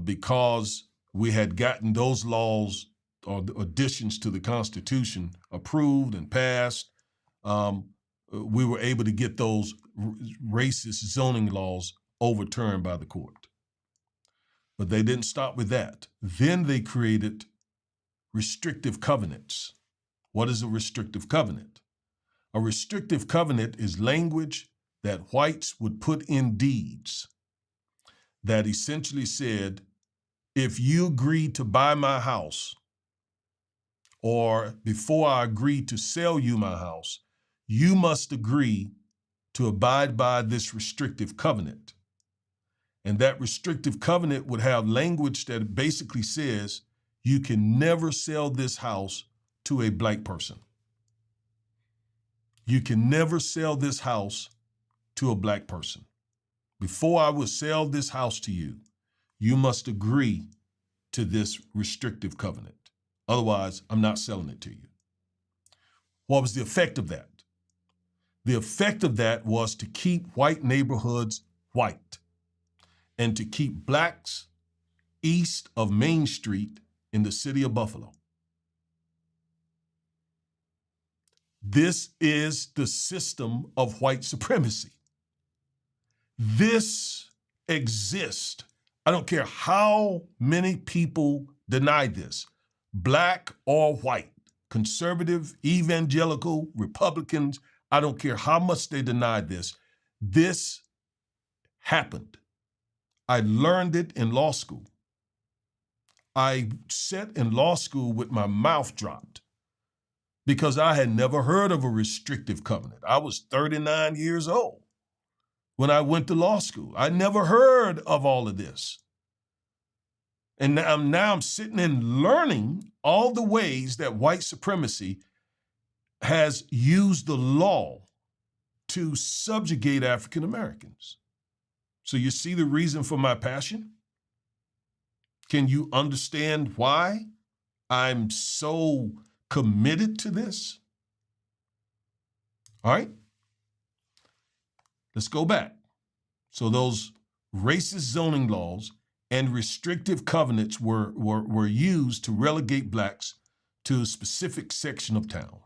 because we had gotten those laws or additions to the Constitution approved and passed, we were able to get those racist zoning laws overturned by the court. But they didn't stop with that. Then they created restrictive covenants. What is a restrictive covenant? A restrictive covenant is language that whites would put in deeds that essentially said, if you agree to buy my house, or before I agree to sell you my house, you must agree to abide by this restrictive covenant. And that restrictive covenant would have language that basically says you can never sell this house to a black person. You can never sell this house to a black person. Before I will sell this house to you, you must agree to this restrictive covenant. Otherwise, I'm not selling it to you. What was the effect of that? The effect of that was to keep white neighborhoods white and to keep blacks east of Main Street in the city of Buffalo. This is the system of white supremacy. This exists. I don't care how many people deny this, black or white, conservative, evangelical, Republicans, I don't care how much they deny this. This happened. I learned it in law school. I sat in law school with my mouth dropped because I had never heard of a restrictive covenant. I was 39 years old when I went to law school. I never heard of all of this. And now I'm sitting and learning all the ways that white supremacy has used the law to subjugate African Americans. So you see the reason for my passion? Can you understand why I'm so committed to this? All right, let's go back. So those racist zoning laws and restrictive covenants were used to relegate blacks to a specific section of town.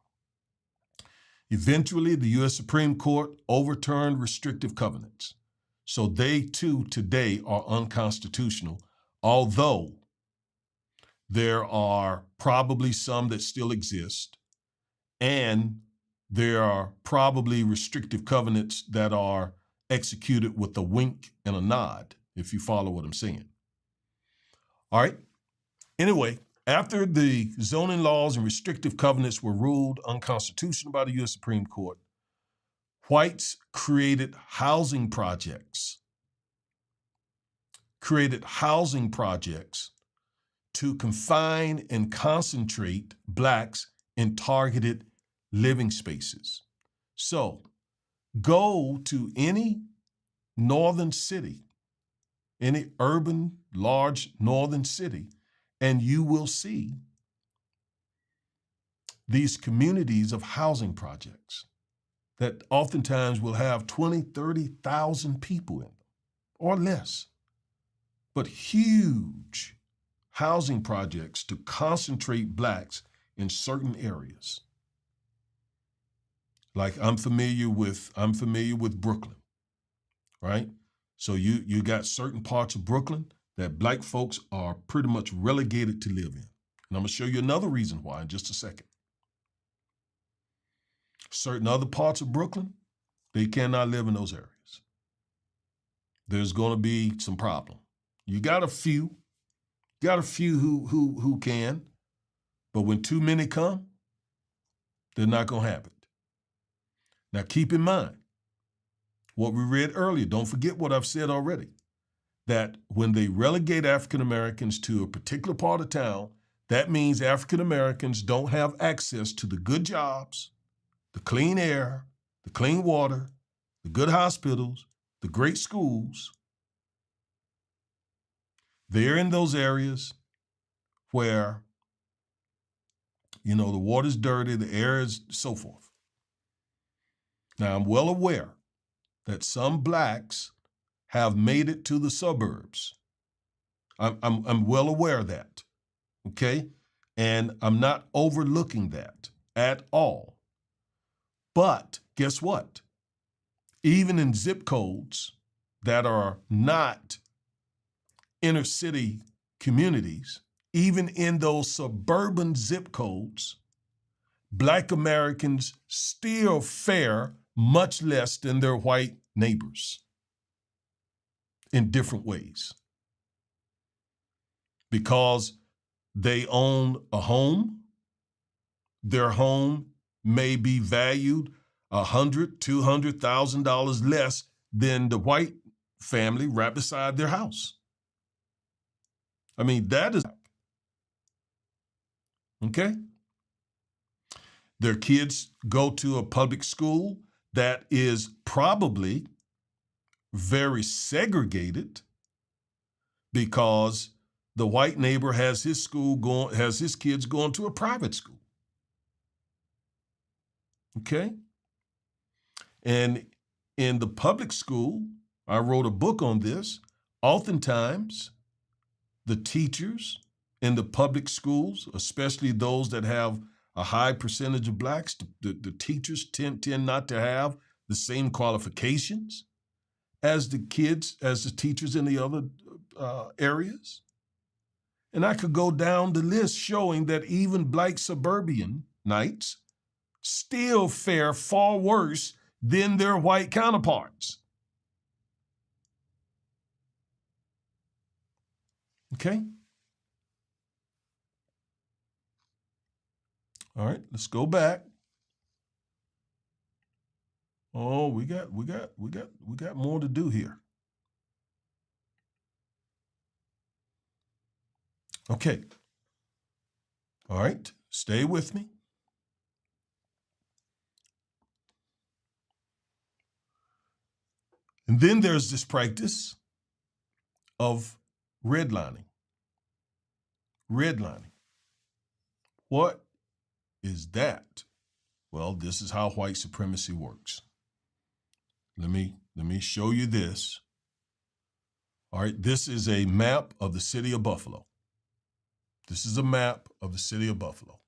Eventually, the U.S. Supreme Court overturned restrictive covenants. So they too today are unconstitutional, although there are probably some that still exist, and there are probably restrictive covenants that are executed with a wink and a nod, if you follow what I'm saying. All right. Anyway, after the zoning laws and restrictive covenants were ruled unconstitutional by the U.S. Supreme Court, whites created housing projects to confine and concentrate blacks in targeted living spaces. So go to any northern city, any urban, large northern city, and you will see these communities of housing projects that oftentimes will have 20, 30,000 people in them or less, but huge housing projects to concentrate blacks in certain areas. Like I'm familiar with Brooklyn, right? So you got certain parts of Brooklyn that black folks are pretty much relegated to live in. And I'm gonna show you another reason why in just a second. Certain other parts of Brooklyn, they cannot live in those areas. there's going to be some problem. You got a few who can, but when too many come, they're not going to have it. Now keep in mind what we read earlier. Don't forget what I've said already, that when they relegate African Americans to a particular part of town, that means African Americans don't have access to the good jobs, the clean air, the clean water, the good hospitals, the great schools. They're in those areas where, the water's dirty, the air is so forth. Now, I'm well aware that some blacks have made it to the suburbs. I'm well aware of that, okay? And I'm not overlooking that at all. But guess what? Even in zip codes that are not inner city communities, even in those suburban zip codes, Black Americans still fare much less than their white neighbors in different ways. Because they own a home, their home may be valued $100,000, $200,000 less than the white family right beside their house. I mean, that is okay. Their kids go to a public school that is probably very segregated because the white neighbor has his kids going to a private school. Okay? And in the public school, I wrote a book on this. Oftentimes, the teachers in the public schools, especially those that have a high percentage of blacks, the teachers tend not to have the same qualifications as the teachers in the other areas. And I could go down the list showing that even Black suburbanites still fare far worse than their white counterparts. Okay? All right, let's go back. Oh, we got more to do here. Okay. All right, stay with me. And then there's this practice of redlining. Redlining. What is that? Well, this is how white supremacy works. Let me show you this. All right, this is a map of the city of Buffalo. This is a map of the city of Buffalo.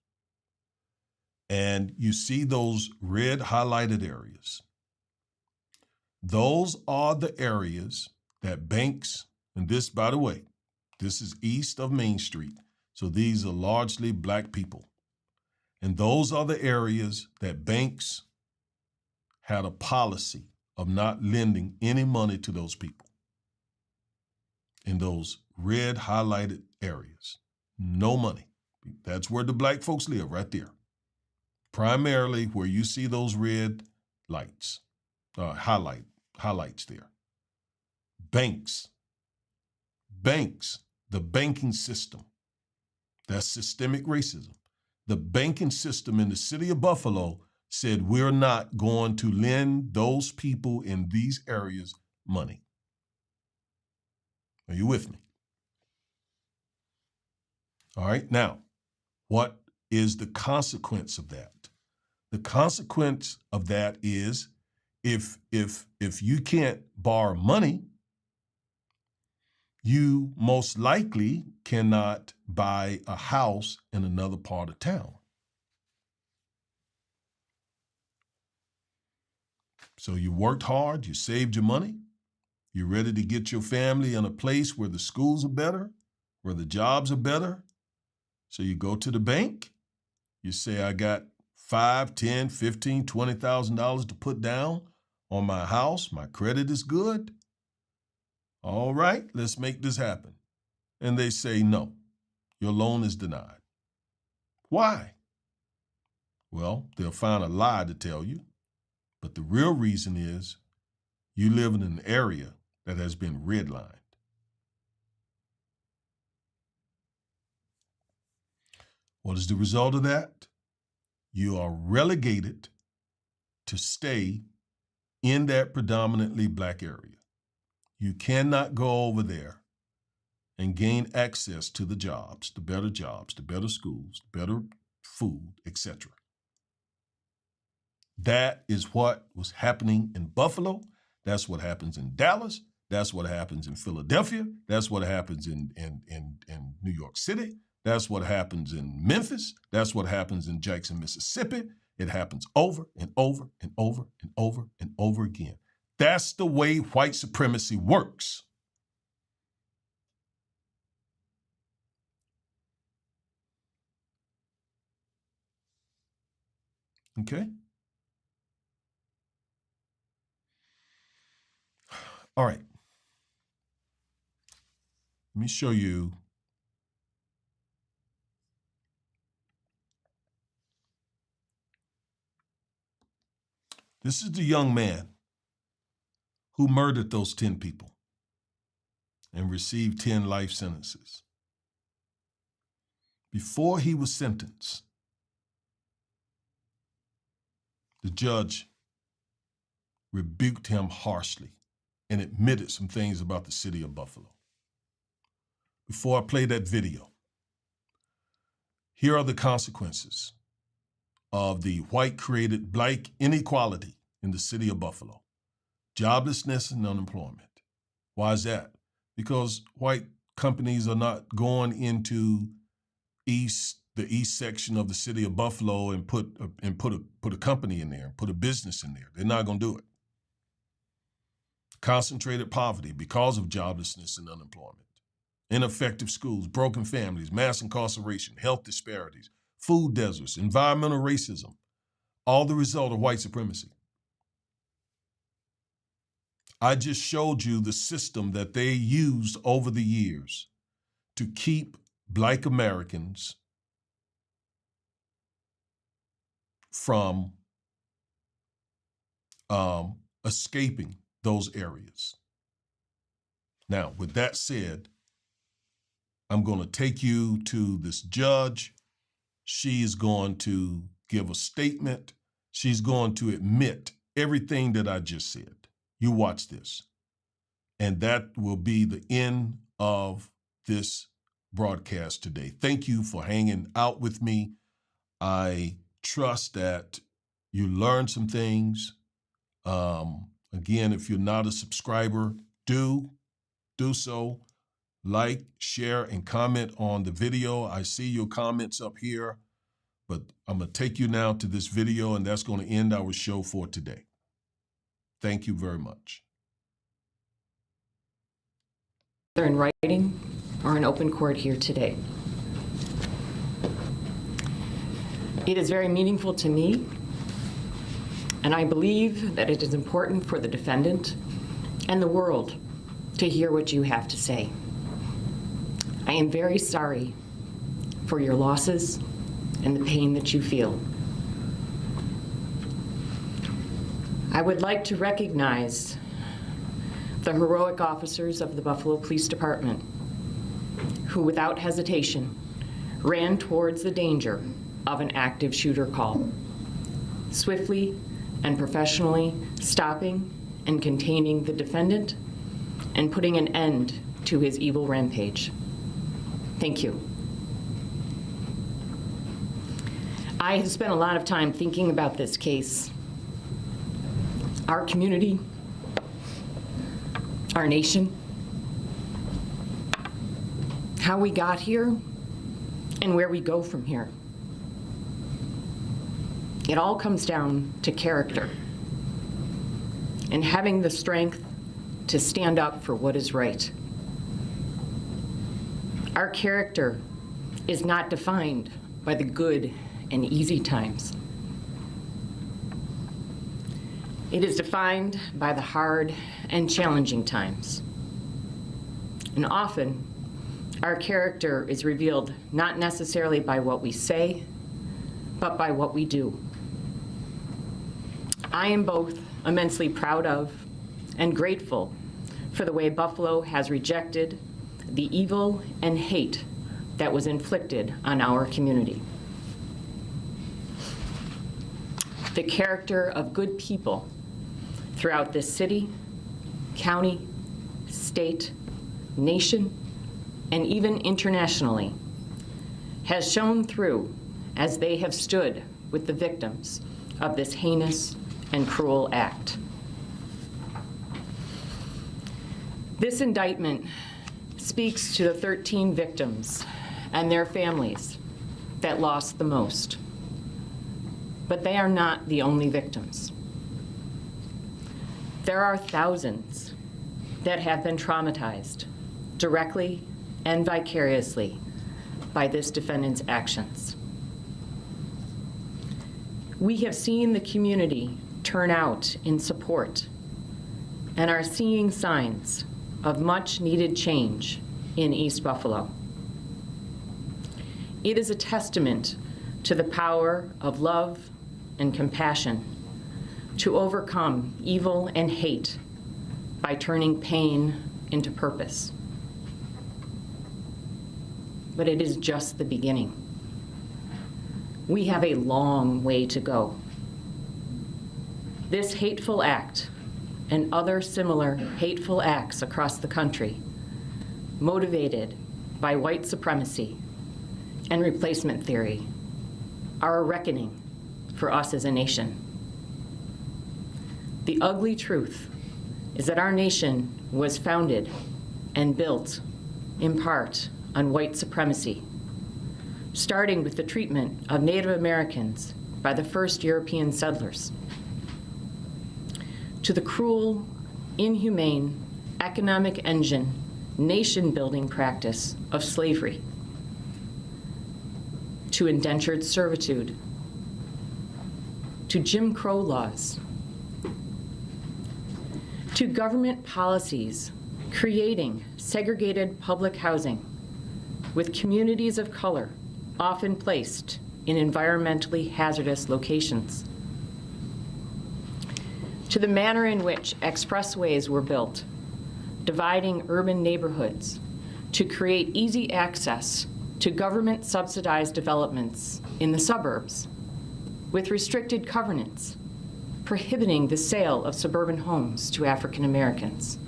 And you see those red highlighted areas. Those are the areas that banks, and this, by the way, this is east of Main Street. So these are largely Black people. And those are the areas that banks had a policy of not lending any money to those people. In those red highlighted areas, no money. That's where the Black folks live, right there. Primarily where you see those red lights, highlights there. Banks, the banking system. That's systemic racism. The banking system in the city of Buffalo said, we're not going to lend those people in these areas money. Are you with me? All right. Now, what is the consequence of that? The consequence of that is if you can't borrow money, you most likely cannot buy a house in another part of town. So you worked hard, you saved your money, you're ready to get your family in a place where the schools are better, where the jobs are better. So you go to the bank, you say, I got $5, $10, $15, $20,000 to put down on my house. My credit is good. All right, let's make this happen. And they say, no, your loan is denied. Why? Well, they'll find a lie to tell you, but the real reason is you live in an area that has been redlined. What is the result of that? You are relegated to stay in that predominantly black area. You cannot go over there and gain access to the jobs, the better schools, the better food, etc. That is what was happening in Buffalo. That's what happens in Dallas. That's what happens in Philadelphia. That's what happens in New York City. That's what happens in Memphis. That's what happens in Jackson, Mississippi. It happens over and over and over and over and over again. That's the way white supremacy works. Okay? All right. Let me show you. This is the young man who murdered those 10 people and received 10 life sentences. Before he was sentenced, the judge rebuked him harshly and admitted some things about the city of Buffalo. Before I play that video, here are the consequences of the white-created black inequality in the city of Buffalo. Joblessness and unemployment. Why is that? Because white companies are not going into the east section of the city of Buffalo and put a company in there, put a business in there. They're not going to do it. Concentrated poverty because of joblessness and unemployment. Ineffective schools, broken families, mass incarceration, health disparities, food deserts, environmental racism, all the result of white supremacy. I just showed you the system that they used over the years to keep black Americans from escaping those areas. Now, with that said, I'm going to take you to this judge. She is going to give a statement. She's going to admit everything that I just said. You watch this. And that will be the end of this broadcast today. Thank you for hanging out with me. I trust that you learned some things. Again, if you're not a subscriber, do so. Like, share, and comment on the video. I see your comments up here, but I'm going to take you now to this video, and that's going to end our show for today. Thank you very much. Either in writing or in open court here today. It is very meaningful to me, and I believe that it is important for the defendant and the world to hear what you have to say. I am very sorry for your losses and the pain that you feel. I would like to recognize the heroic officers of the Buffalo Police Department who, without hesitation, ran towards the danger of an active shooter call, swiftly and professionally stopping and containing the defendant and putting an end to his evil rampage. Thank you. I have spent a lot of time thinking about this case, our community, our nation, how we got here, and where we go from here. It all comes down to character and having the strength to stand up for what is right. Our character is not defined by the good and easy times. It is defined by the hard and challenging times. And often, our character is revealed not necessarily by what we say, but by what we do. I am both immensely proud of and grateful for the way Buffalo has rejected the evil and hate that was inflicted on our community. The character of good people throughout this city, county, state, nation, and even internationally has shown through as they have stood with the victims of this heinous and cruel act. This indictment speaks to the 13 victims and their families that lost the most. But they are not the only victims. There are thousands that have been traumatized directly and vicariously by this defendant's actions. We have seen the community turn out in support and are seeing signs of much needed change in East Buffalo. It is a testament to the power of love and compassion to overcome evil and hate by turning pain into purpose. But it is just the beginning. We have a long way to go. This hateful act and other similar hateful acts across the country, motivated by white supremacy and replacement theory, are a reckoning for us as a nation. The ugly truth is that our nation was founded and built in part on white supremacy, starting with the treatment of Native Americans by the first European settlers, to the cruel, inhumane, economic engine, nation-building practice of slavery, to indentured servitude, to Jim Crow laws, to government policies creating segregated public housing with communities of color often placed in environmentally hazardous locations, to the manner in which expressways were built, dividing urban neighborhoods to create easy access to government-subsidized developments in the suburbs with restricted covenants prohibiting the sale of suburban homes to African Americans,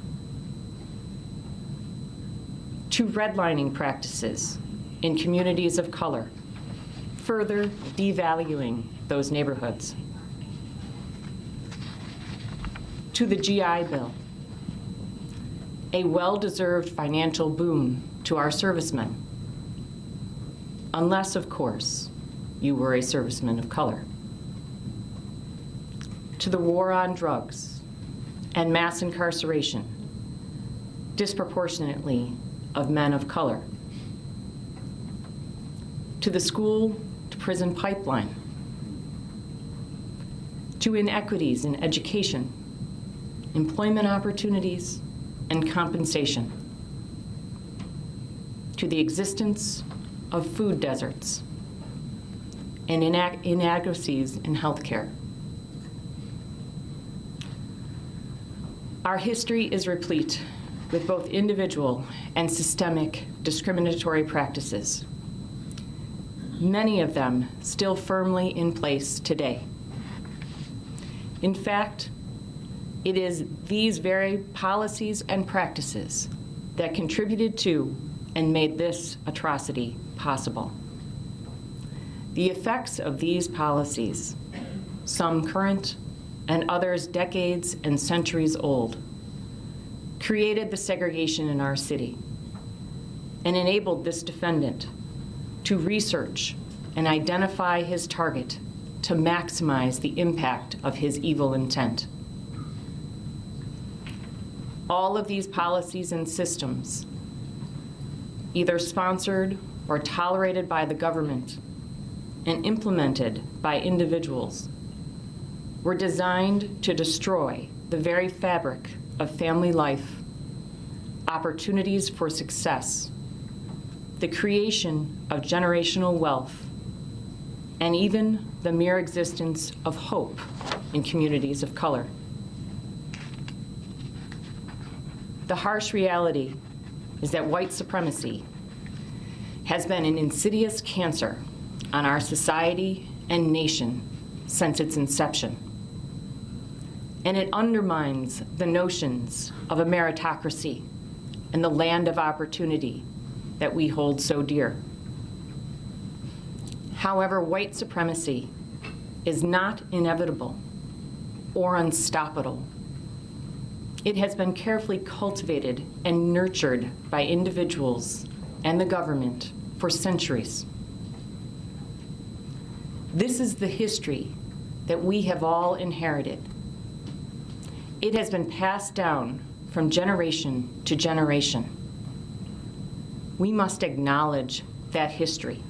to redlining practices in communities of color, further devaluing those neighborhoods, to the GI Bill, a well-deserved financial boon to our servicemen, unless, of course, you were a serviceman of color, to the war on drugs and mass incarceration, disproportionately of men of color, to the school-to-prison pipeline, to inequities in education, employment opportunities, and compensation, to the existence of food deserts and inadequacies in healthcare. Our history is replete with both individual and systemic discriminatory practices, many of them still firmly in place today. In fact, it is these very policies and practices that contributed to and made this atrocity possible. The effects of these policies, some current and others decades and centuries old, created the segregation in our city and enabled this defendant to research and identify his target to maximize the impact of his evil intent. All of these policies and systems, either sponsored or tolerated by the government and implemented by individuals, were designed to destroy the very fabric of family life, opportunities for success, the creation of generational wealth, and even the mere existence of hope in communities of color. The harsh reality is that white supremacy has been an insidious cancer on our society and nation since its inception. And it undermines the notions of a meritocracy and the land of opportunity that we hold so dear. However, white supremacy is not inevitable or unstoppable. It has been carefully cultivated and nurtured by individuals and the government for centuries. This is the history that we have all inherited. It has been passed down from generation to generation. We must acknowledge that history.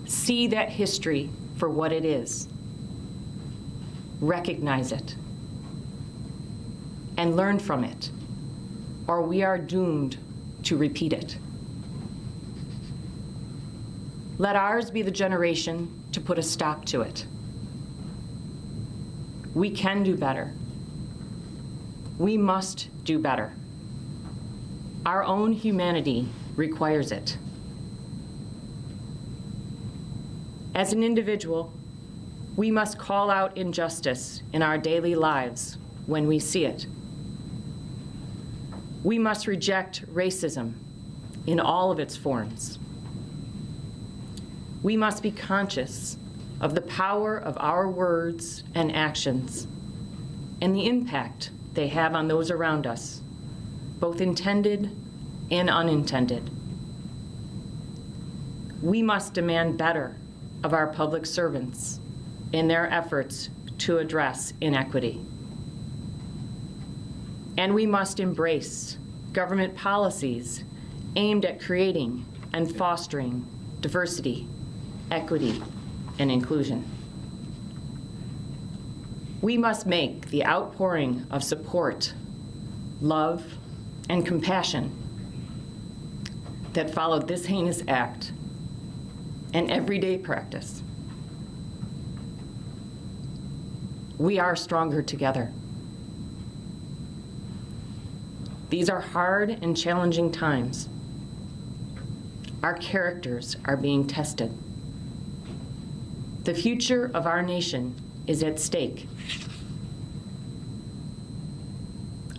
See that history for what it is. Recognize it. And learn from it, or we are doomed to repeat it. Let ours be the generation to put a stop to it. We can do better. We must do better. Our own humanity requires it. As an individual, we must call out injustice in our daily lives when we see it. We must reject racism in all of its forms. We must be conscious of the power of our words and actions and the impact they have on those around us, both intended and unintended. We must demand better of our public servants in their efforts to address inequity. And we must embrace government policies aimed at creating and fostering diversity, equity, and inclusion. We must make the outpouring of support, love, and compassion that followed this heinous act an everyday practice. We are stronger together. These are hard and challenging times. Our characters are being tested. The future of our nation is at stake.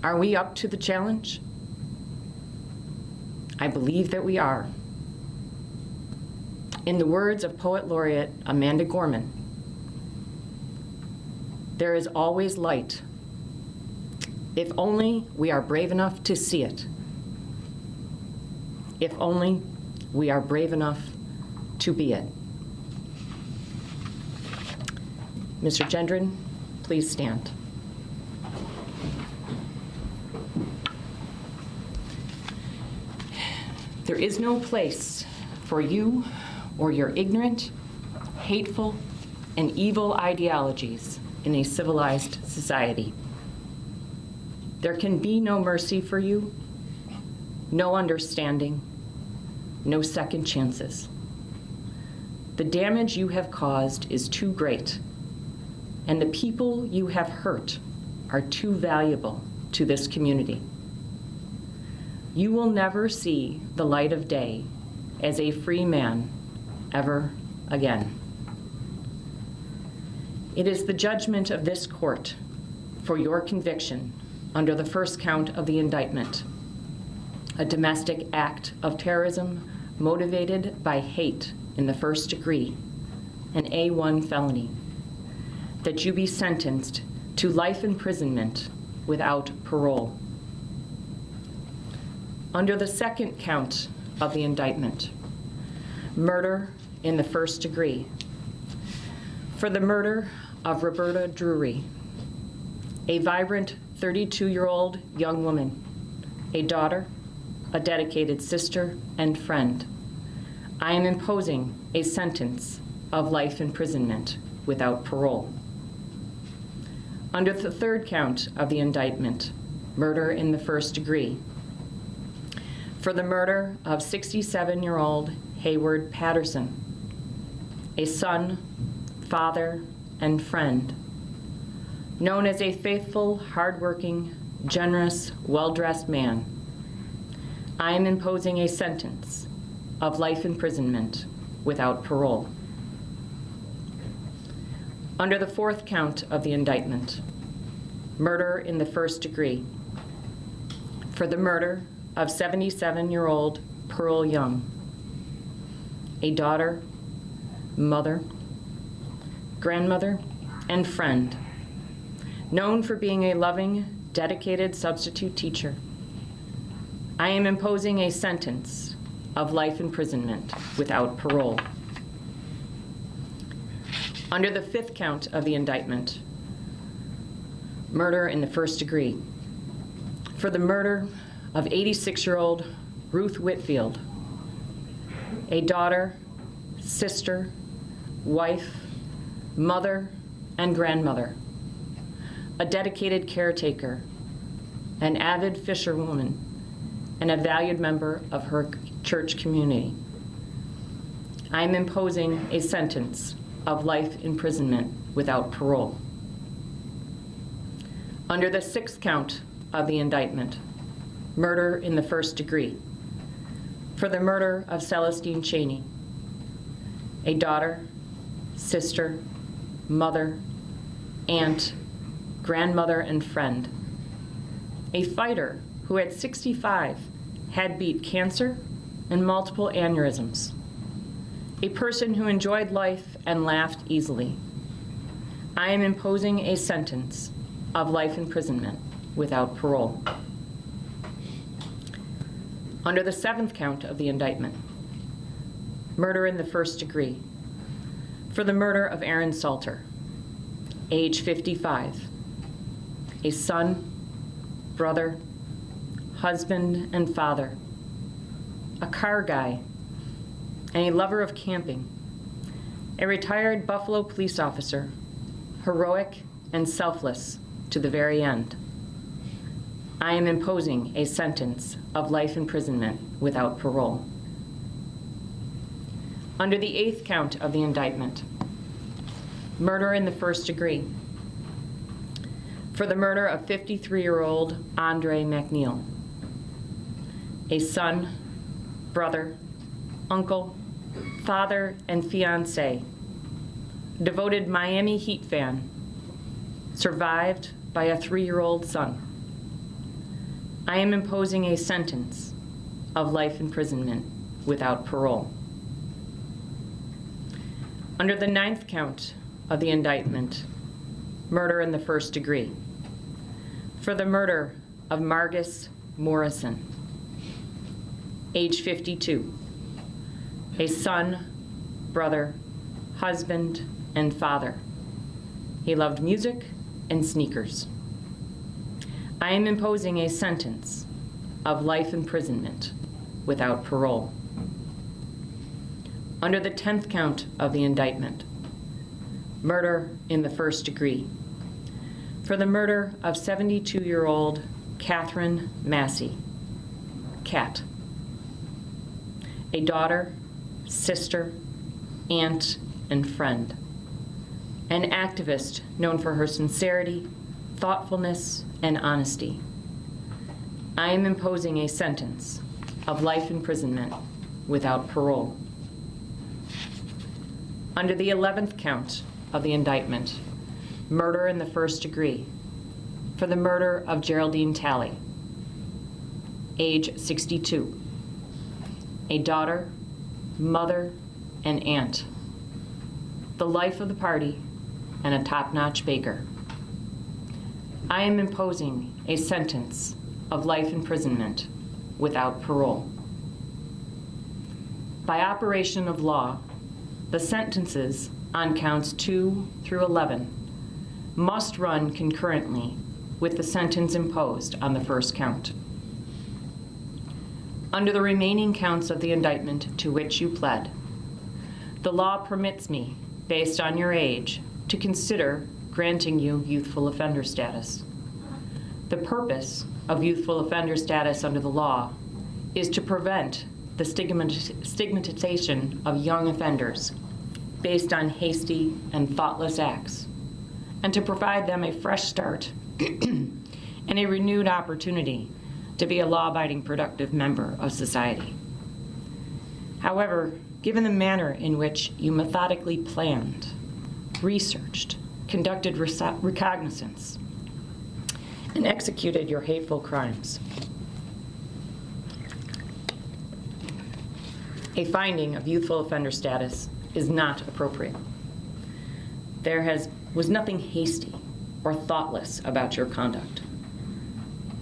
Are we up to the challenge? I believe that we are. In the words of Poet Laureate Amanda Gorman, there is always light, if only we are brave enough to see it. If only we are brave enough to be it. Mr. Gendron, please stand. There is no place for you or your ignorant, hateful, and evil ideologies in a civilized society. There can be no mercy for you, no understanding, no second chances. The damage you have caused is too great, and the people you have hurt are too valuable to this community. You will never see the light of day as a free man ever again. It is the judgment of this court for your conviction under the first count of the indictment, a domestic act of terrorism motivated by hate in the first degree, an A1 felony, that you be sentenced to life imprisonment without parole. Under the second count of the indictment, murder in the first degree, for the murder of Roberta Drury, a vibrant 32-year-old young woman, a daughter, a dedicated sister and friend, I am imposing a sentence of life imprisonment without parole. Under the third count of the indictment, murder in the first degree. For the murder of 67-year-old Hayward Patterson, a son, father, and friend, known as a faithful, hardworking, generous, well-dressed man. I am imposing a sentence of life imprisonment without parole. Under the fourth count of the indictment, murder in the first degree, for the murder of 77-year-old Pearl Young, a daughter, mother, grandmother, and friend, known for being a loving, dedicated substitute teacher. I am imposing a sentence of life imprisonment without parole. Under the fifth count of the indictment, murder in the first degree, for the murder of 86-year-old Ruth Whitfield, a daughter, sister, wife, mother, and grandmother, a dedicated caretaker, an avid fisherwoman, and a valued member of her church community. I am imposing a sentence of life imprisonment without parole. Under the sixth count of the indictment, murder in the first degree, for the murder of Celestine Cheney, a daughter, sister, mother, aunt, grandmother, and friend, a fighter who at 65 had beat cancer and multiple aneurysms, a person who enjoyed life and laughed easily. I am imposing a sentence of life imprisonment without parole. Under the seventh count of the indictment, murder in the first degree, for the murder of Aaron Salter, age 55, a son, brother, husband, and father, a car guy, and a lover of camping, a retired Buffalo police officer, heroic and selfless to the very end. I am imposing a sentence of life imprisonment without parole. Under the eighth count of the indictment, murder in the first degree, for the murder of 53-year-old Andre McNeil, a son, brother, uncle, father, and fiancé, devoted Miami Heat fan, survived by a 3-year-old son. I am imposing a sentence of life imprisonment without parole. Under the ninth count of the indictment, murder in the first degree, for the murder of Margus Morrison, age 52, a son, brother, husband, and father. He loved music and sneakers. I am imposing a sentence of life imprisonment without parole. Under the 10th count of the indictment, murder in the first degree, for the murder of 72-year-old Catherine Massey, Cat, a daughter, sister, aunt, and friend, an activist known for her sincerity, thoughtfulness, and honesty. I am imposing a sentence of life imprisonment without parole. Under the 11th count of the indictment, murder in the first degree, for the murder of Geraldine Talley, age 62, a daughter, mother, and aunt, the life of the party, and a top-notch baker. I am imposing a sentence of life imprisonment without parole. By operation of law, the sentences on counts 2 through 11 must run concurrently with the sentence imposed on the first count. Under the remaining counts of the indictment to which you pled, the law permits me, based on your age, to consider granting you youthful offender status. The purpose of youthful offender status under the law is to prevent the stigmatization of young offenders based on hasty and thoughtless acts, and to provide them a fresh start and a renewed opportunity to be a law-abiding, productive member of society. However, given the manner in which you methodically planned, researched, conducted recognizance, and executed your hateful crimes, a finding of youthful offender status is not appropriate. There was nothing hasty or thoughtless about your conduct.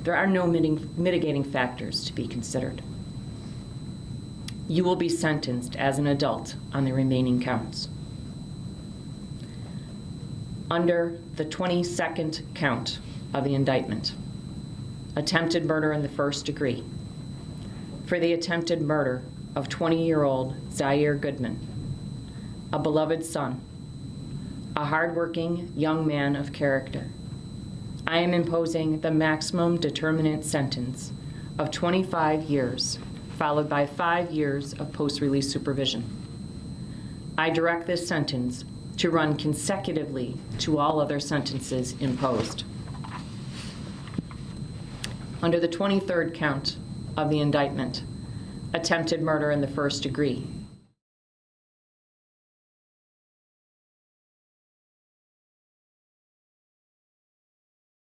There are no mitigating factors to be considered. You will be sentenced as an adult on the remaining counts. Under the 22nd count of the indictment, attempted murder in the first degree, for the attempted murder of 20-year-old Zaire Goodman, a beloved son, a hardworking young man of character, I am imposing the maximum determinate sentence of 25 years, followed by 5 years of post-release supervision. I direct this sentence to run consecutively to all other sentences imposed. Under the 23rd count of the indictment, attempted murder in the first degree,